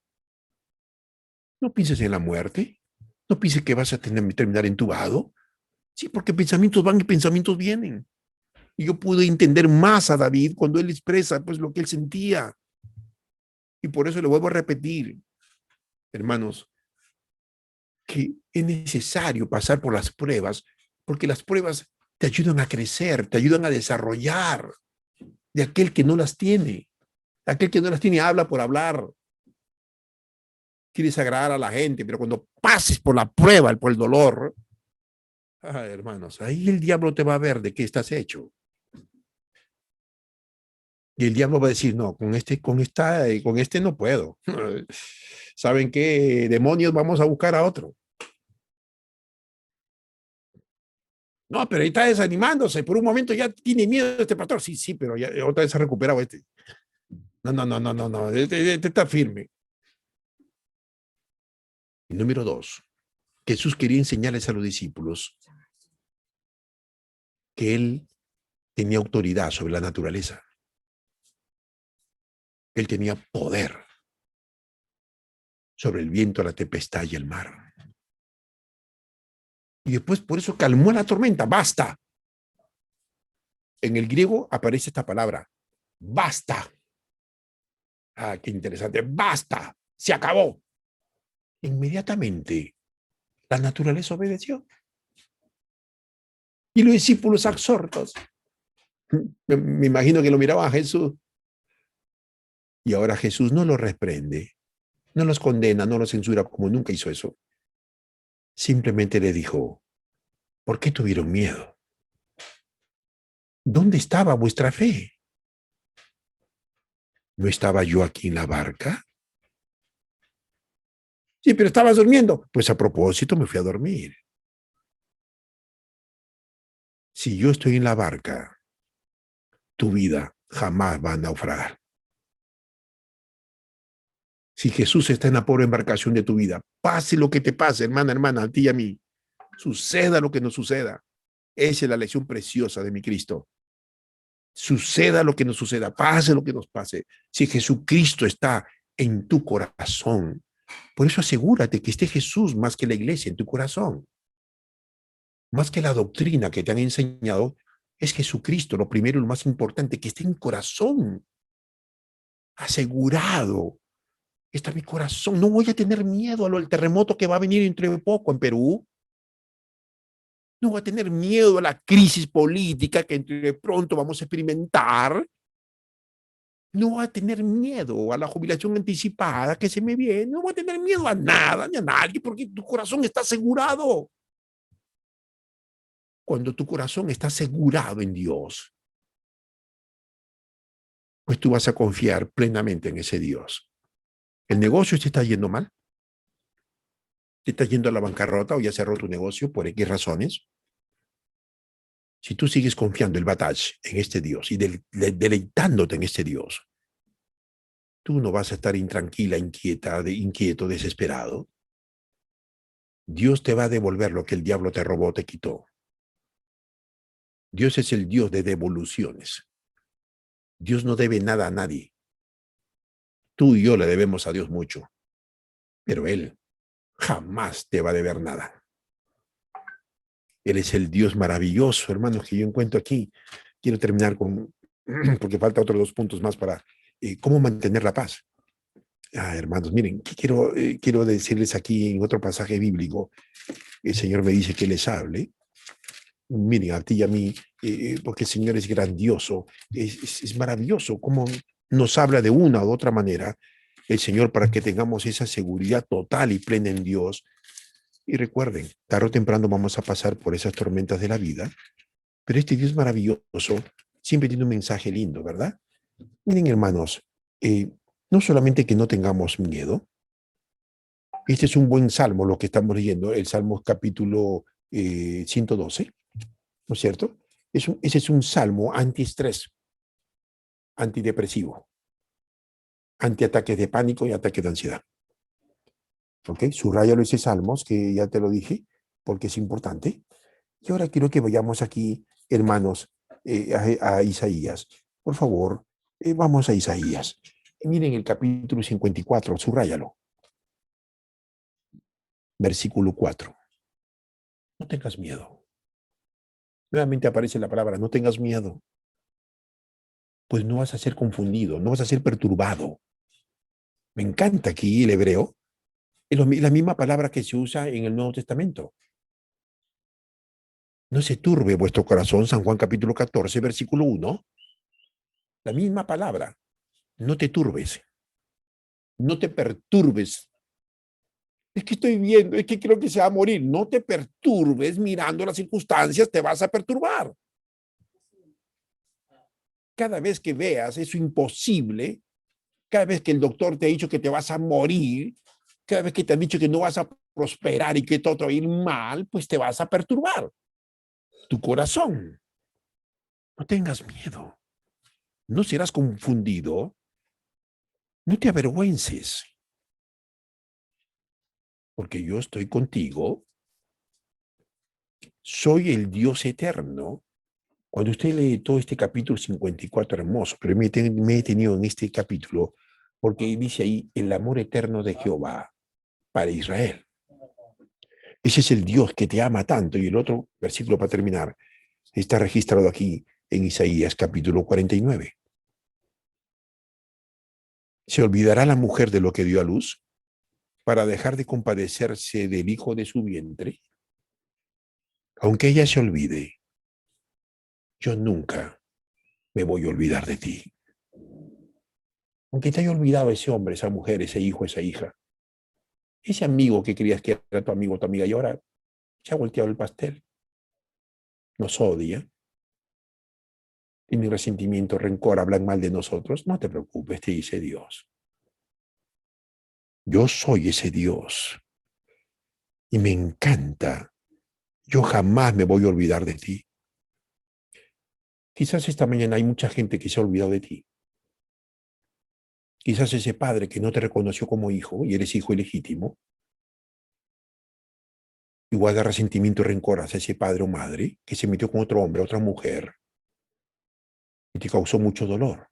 No pienses en la muerte. No pienses que vas a terminar entubado. Sí, porque pensamientos van y pensamientos vienen. Y yo pude entender más a David cuando él expresa pues lo que él sentía. Y por eso le vuelvo a repetir, hermanos, que es necesario pasar por las pruebas, porque las pruebas te ayudan a crecer, te ayudan a desarrollar de aquel que no las tiene. Aquel que no las tiene habla por hablar. Quieres agradar a la gente, pero cuando pases por la prueba, por el dolor, hermanos, ahí el diablo te va a ver de qué estás hecho. Y el diablo va a decir, no, con este no puedo. ¿Saben qué? Demonios, vamos a buscar a otro. No, pero ahí está desanimándose. Por un momento ya tiene miedo de este pastor. Sí, sí, pero ya otra vez se ha recuperado este. No. Este está firme. Y número 2. Jesús quería enseñarles a los discípulos que él tenía autoridad sobre la naturaleza. Él tenía poder sobre el viento, la tempestad y el mar. Y después por eso calmó la tormenta. Basta. En el griego aparece esta palabra. Basta. Qué interesante. Basta. Se acabó. Inmediatamente la naturaleza obedeció. Y los discípulos absortos. Me imagino que lo miraban a Jesús. Y ahora Jesús no los reprende, no los condena, no los censura como nunca hizo eso. Simplemente le dijo, ¿por qué tuvieron miedo? ¿Dónde estaba vuestra fe? ¿No estaba yo aquí en la barca? Sí, pero estabas durmiendo. Pues a propósito me fui a dormir. Si yo estoy en la barca, tu vida jamás va a naufragar. Si Jesús está en la pobre embarcación de tu vida, pase lo que te pase, hermana, a ti y a mí, suceda lo que nos suceda. Esa es la lección preciosa de mi Cristo. Suceda lo que nos suceda, pase lo que nos pase. Si Jesucristo está en tu corazón, por eso asegúrate que esté Jesús más que la iglesia en tu corazón. Más que la doctrina que te han enseñado, es Jesucristo, lo primero y lo más importante, que esté en corazón. Asegurado. Está mi corazón. No voy a tener miedo al terremoto que va a venir entre poco en Perú. No voy a tener miedo a la crisis política que entre pronto vamos a experimentar. No voy a tener miedo a la jubilación anticipada que se me viene. No voy a tener miedo a nada ni a nadie porque tu corazón está asegurado. Cuando tu corazón está asegurado en Dios, pues tú vas a confiar plenamente en ese Dios. ¿El negocio te está yendo mal? ¿Te está yendo a la bancarrota o ya cerró tu negocio por X razones? Si tú sigues confiando el batalla en este Dios y deleitándote en este Dios, tú no vas a estar intranquila, inquieto, desesperado. Dios te va a devolver lo que el diablo te robó, te quitó. Dios es el Dios de devoluciones. Dios no debe nada a nadie. Tú y yo le debemos a Dios mucho, pero Él jamás te va a deber nada. Él es el Dios maravilloso, hermanos, que yo encuentro aquí. Quiero terminar porque falta otros 2 puntos más para cómo mantener la paz. Hermanos, miren, quiero decirles aquí en otro pasaje bíblico, el Señor me dice que les hable. Miren, a ti y a mí, porque el Señor es grandioso, es maravilloso cómo nos habla de una u otra manera el Señor para que tengamos esa seguridad total y plena en Dios. Y recuerden, tarde o temprano vamos a pasar por esas tormentas de la vida, pero este Dios maravilloso siempre tiene un mensaje lindo, ¿verdad? Miren, hermanos, no solamente que no tengamos miedo, este es un buen salmo, lo que estamos leyendo, el Salmo capítulo 112, ¿no es cierto? Ese es un salmo antiestrés, antidepresivo, antiataques de pánico y ataques de ansiedad. ¿Ok? Subrayalo ese salmos, que ya te lo dije, porque es importante. Y ahora quiero que vayamos aquí, hermanos, a Isaías. Por favor, Vamos a Isaías. Miren el capítulo 54, subráyalo. Versículo 4. No tengas miedo. Nuevamente aparece la palabra, no tengas miedo. Pues no vas a ser confundido, no vas a ser perturbado. Me encanta aquí el hebreo. Es la misma palabra que se usa en el Nuevo Testamento. No se turbe vuestro corazón, San Juan capítulo 14, versículo 1. La misma palabra. No te turbes. No te perturbes. Es que estoy viendo, es que creo que se va a morir. No te perturbes mirando las circunstancias, te vas a perturbar. Cada vez que veas eso imposible, cada vez que el doctor te ha dicho que te vas a morir, cada vez que te han dicho que no vas a prosperar y que todo te va a ir mal, pues te vas a perturbar. Tu corazón. No tengas miedo. No serás confundido. No te avergüences. Porque yo estoy contigo. Soy el Dios eterno. Cuando usted lee todo este capítulo 54 hermoso, pero me he detenido en este capítulo porque dice ahí el amor eterno de Jehová para Israel. Ese es el Dios que te ama tanto. Y el otro versículo para terminar está registrado aquí en Isaías capítulo 49. ¿Se olvidará la mujer de lo que dio a luz para dejar de compadecerse del hijo de su vientre? Aunque ella se olvide, yo nunca me voy a olvidar de ti. Aunque te haya olvidado ese hombre, esa mujer, ese hijo, esa hija, ese amigo que creías que era tu amigo o tu amiga y ahora se ha volteado el pastel, nos odia, tiene resentimiento, rencor, hablan mal de nosotros, no te preocupes, te dice Dios. Yo soy ese Dios y me encanta. Yo jamás me voy a olvidar de ti. Quizás esta mañana hay mucha gente que se ha olvidado de ti. Quizás ese padre que no te reconoció como hijo y eres hijo ilegítimo, igual de resentimiento y rencor hacia ese padre o madre que se metió con otro hombre, otra mujer y te causó mucho dolor.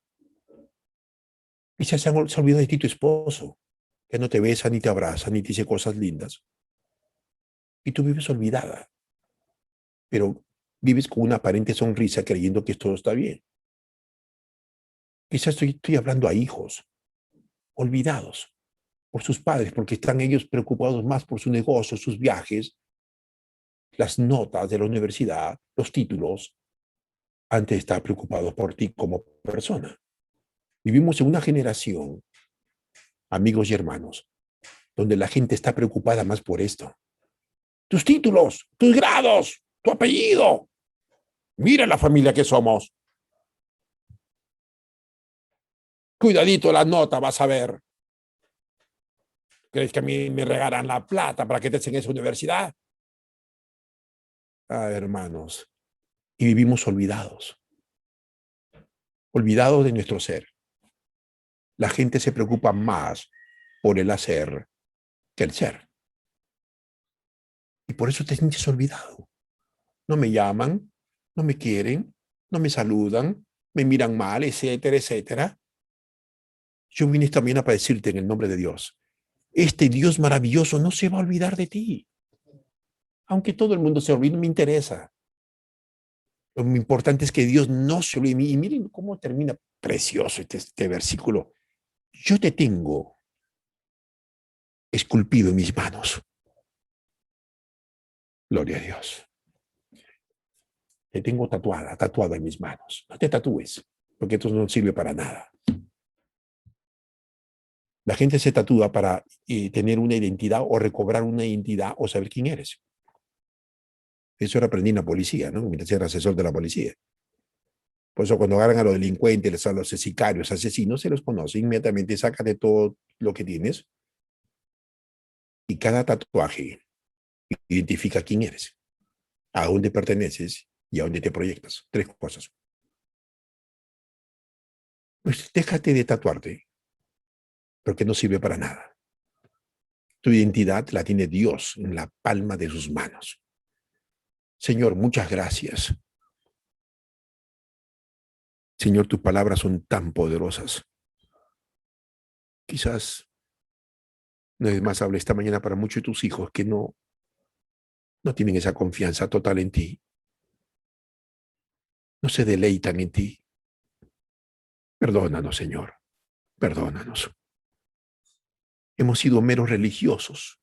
Quizás se ha olvidado de ti tu esposo, que no te besa, ni te abraza, ni te dice cosas lindas. Y tú vives olvidada, pero vives con una aparente sonrisa creyendo que todo está bien. Quizás estoy hablando a hijos olvidados por sus padres, porque están ellos preocupados más por su negocio, sus viajes, las notas de la universidad, los títulos, antes de estar preocupados por ti como persona. Vivimos en una generación, amigos y hermanos, donde la gente está preocupada más por esto. Tus títulos, tus grados, tu apellido. Mira la familia que somos. Cuidadito la nota, vas a ver. ¿Crees que a mí me regalan la plata para que estés en esa universidad? Ah, hermanos. Y vivimos olvidados. Olvidados de nuestro ser. La gente se preocupa más por el hacer que el ser. Y por eso te sientes olvidado. No me llaman, no me quieren, no me saludan, me miran mal, etcétera, etcétera. Yo vine también a decirte en el nombre de Dios. Este Dios maravilloso no se va a olvidar de ti. Aunque todo el mundo se olvide, no me interesa. Lo importante es que Dios no se olvide. Y miren cómo termina precioso este versículo. Yo te tengo esculpido en mis manos. Gloria a Dios. Te tengo tatuada en mis manos. No te tatúes, porque esto no sirve para nada. La gente se tatúa para tener una identidad o recobrar una identidad o saber quién eres. Eso lo aprendí en la policía, ¿no? Mientras era asesor de la policía. Por eso cuando agarran a los delincuentes, a los sicarios, asesinos, se los conoce inmediatamente, saca de todo lo que tienes y cada tatuaje identifica quién eres, a dónde perteneces y a dónde te proyectas. 3 cosas. Pues déjate de tatuarte, porque no sirve para nada. Tu identidad la tiene Dios en la palma de sus manos. Señor, muchas gracias Señor, tus palabras son tan poderosas. Quizás no es más habla esta mañana para muchos de tus hijos que no tienen esa confianza total en ti. No se deleitan en ti. Perdónanos, Señor. Perdónanos. Hemos sido meros religiosos,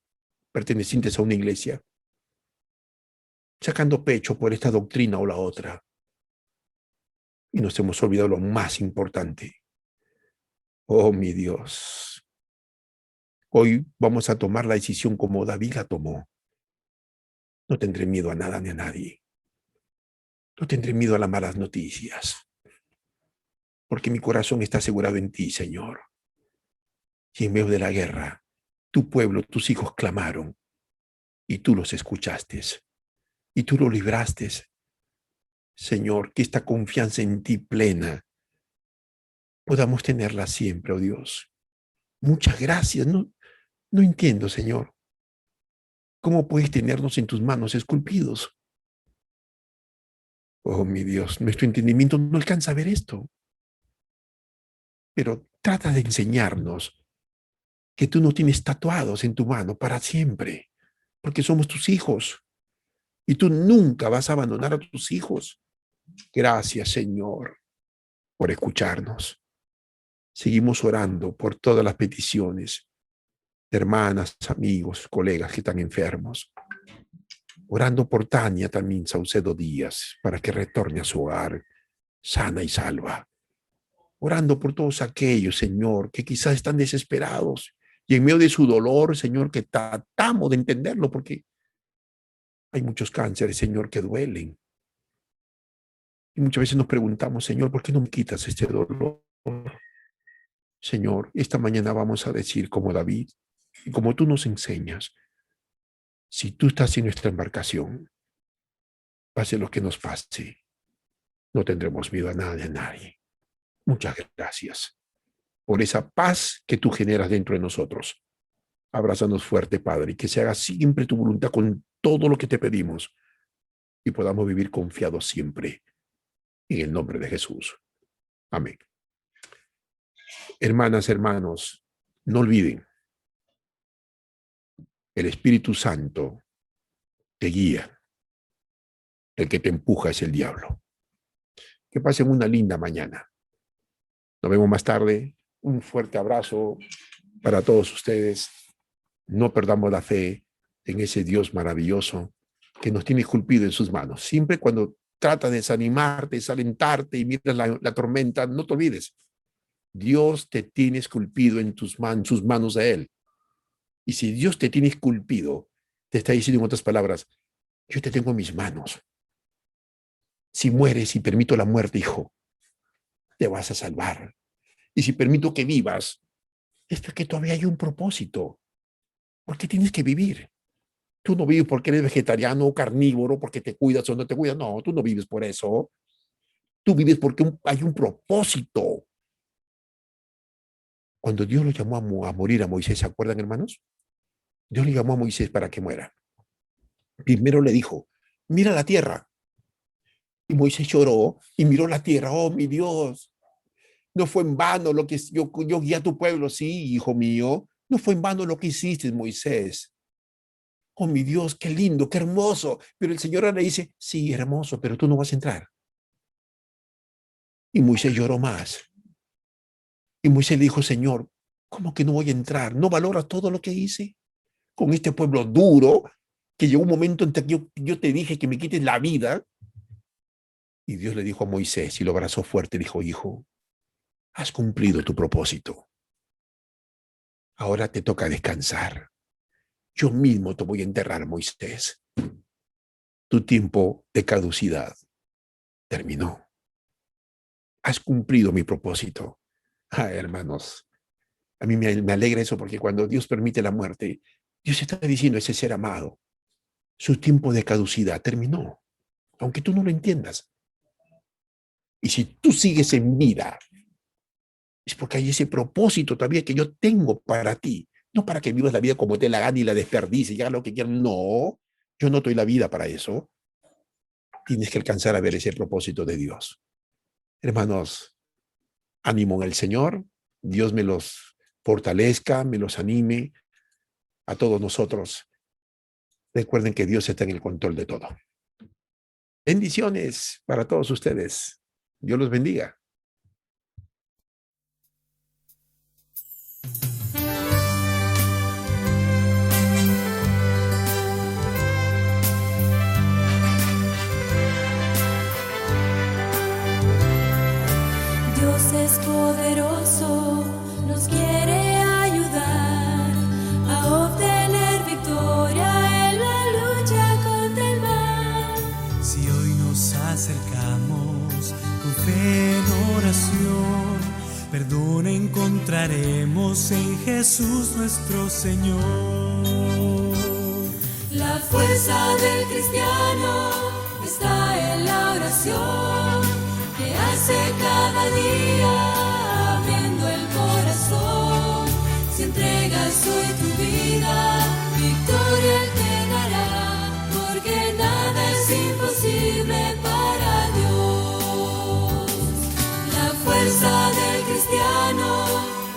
pertenecientes a una iglesia, sacando pecho por esta doctrina o la otra. Y nos hemos olvidado lo más importante. Oh, mi Dios. Hoy vamos a tomar la decisión como David la tomó. No tendré miedo a nada ni a nadie. No tendré miedo a las malas noticias. Porque mi corazón está asegurado en ti, Señor. Y en medio de la guerra, tu pueblo, tus hijos clamaron. Y tú los escuchaste. Y tú los libraste. Señor, que esta confianza en ti plena podamos tenerla siempre, oh Dios. Muchas gracias. No entiendo, Señor. ¿Cómo puedes tenernos en tus manos esculpidos? Oh, mi Dios, nuestro entendimiento no alcanza a ver esto. Pero trata de enseñarnos que tú nos tienes tatuados en tu mano para siempre, porque somos tus hijos. Y tú nunca vas a abandonar a tus hijos. Gracias, Señor, por escucharnos. Seguimos orando por todas las peticiones de hermanas, amigos, colegas que están enfermos. Orando por Tania también, Saucedo Díaz, para que retorne a su hogar sana y salva. Orando por todos aquellos, Señor, que quizás están desesperados y en medio de su dolor, Señor, que tratamos de entenderlo porque hay muchos cánceres, Señor, que duelen. Y muchas veces nos preguntamos, Señor, ¿por qué no me quitas este dolor? Señor, esta mañana vamos a decir como David y como tú nos enseñas, si tú estás en nuestra embarcación, pase lo que nos pase, no tendremos miedo a nada ni a nadie. Muchas gracias por esa paz que tú generas dentro de nosotros. Abrázanos fuerte, Padre, y que se haga siempre tu voluntad con todo lo que te pedimos y podamos vivir confiados siempre en el nombre de Jesús. Amén. Hermanas, hermanos, no olviden, el Espíritu Santo te guía. El que te empuja es el diablo. Que pasen una linda mañana. Nos vemos más tarde. Un fuerte abrazo para todos ustedes. No perdamos la fe en ese Dios maravilloso que nos tiene esculpido en sus manos. Siempre cuando trata de desanimarte, desalentarte y miras la tormenta, no te olvides. Dios te tiene esculpido en sus manos de Él. Y si Dios te tiene esculpido, te está diciendo en otras palabras, yo te tengo en mis manos. Si mueres y permito la muerte, hijo, te vas a salvar. Y si permito que vivas, es porque todavía hay un propósito. Porque tienes que vivir. Tú no vives porque eres vegetariano o carnívoro, porque te cuidas o no te cuidas. No, tú no vives por eso. Tú vives porque hay un propósito. Cuando Dios lo llamó a morir a Moisés, ¿se acuerdan, hermanos? Dios le llamó a Moisés para que muera. Primero le dijo, mira la tierra. Y Moisés lloró y miró la tierra. Oh, mi Dios, no fue en vano lo que yo guié a tu pueblo. Sí, hijo mío, no fue en vano lo que hiciste, Moisés. Oh, mi Dios, qué lindo, qué hermoso. Pero el Señor le dice, sí, hermoso, pero tú no vas a entrar. Y Moisés lloró más. Y Moisés le dijo, Señor, ¿cómo que no voy a entrar? ¿No valoras todo lo que hice? Con este pueblo duro, que llegó un momento en que yo te dije que me quites la vida. Y Dios le dijo a Moisés, y lo abrazó fuerte, dijo, hijo, has cumplido tu propósito. Ahora te toca descansar. Yo mismo te voy a enterrar, Moisés. Tu tiempo de caducidad terminó. Has cumplido mi propósito. Hermanos, a mí me alegra eso porque cuando Dios permite la muerte, Dios está diciendo a ese ser amado, su tiempo de caducidad terminó, aunque tú no lo entiendas. Y si tú sigues en vida, es porque hay ese propósito todavía que yo tengo para ti. No para que vivas la vida como te la gana y la desperdicies y hagas lo que quieras. No, yo no doy la vida para eso. Tienes que alcanzar a ver ese propósito de Dios. Hermanos, ánimo en el Señor. Dios me los fortalezca, me los anime a todos nosotros. Recuerden que Dios está en el control de todo. Bendiciones para todos ustedes. Dios los bendiga. Dios es poderoso, nos quiere ayudar a obtener victoria en la lucha contra el mal. Si hoy nos acercamos con fe en oración, perdón encontraremos en Jesús nuestro Señor. La fuerza del cristiano está en la oración que hace cada día abriendo el corazón. Si entregas hoy tu vida, victoria Él te dará, porque nada es imposible para Dios. La fuerza del cristiano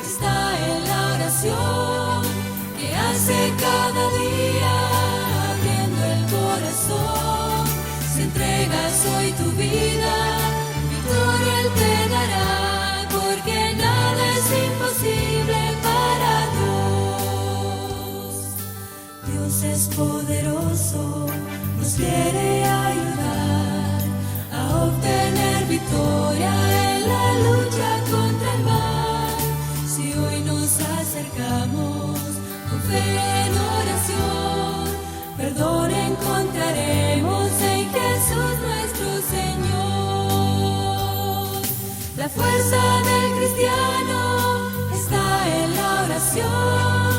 está en la oración que hace cada día abriendo el corazón. Si entregas hoy tu vida, victoria Él te dará, porque nada es imposible para Dios. Dios es poderoso, nos quiere ayudar a obtener victoria en la lucha contra el mal. Si hoy nos acercamos con fe en oración, perdón encontraremos en Jesús nuestro Señor. La fuerza del cristiano está en la oración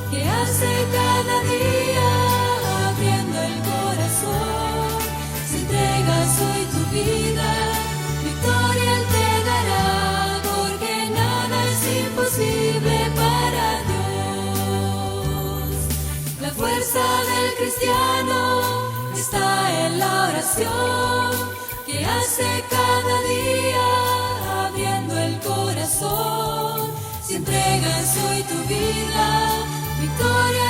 que hace cada día abriendo el corazón. Si entregas hoy tu vida, victoria Él te dará, porque nada es imposible para Dios. La fuerza del cristiano está en la oración que hace cada día abriendo el corazón. Si entregas hoy tu vida, victoria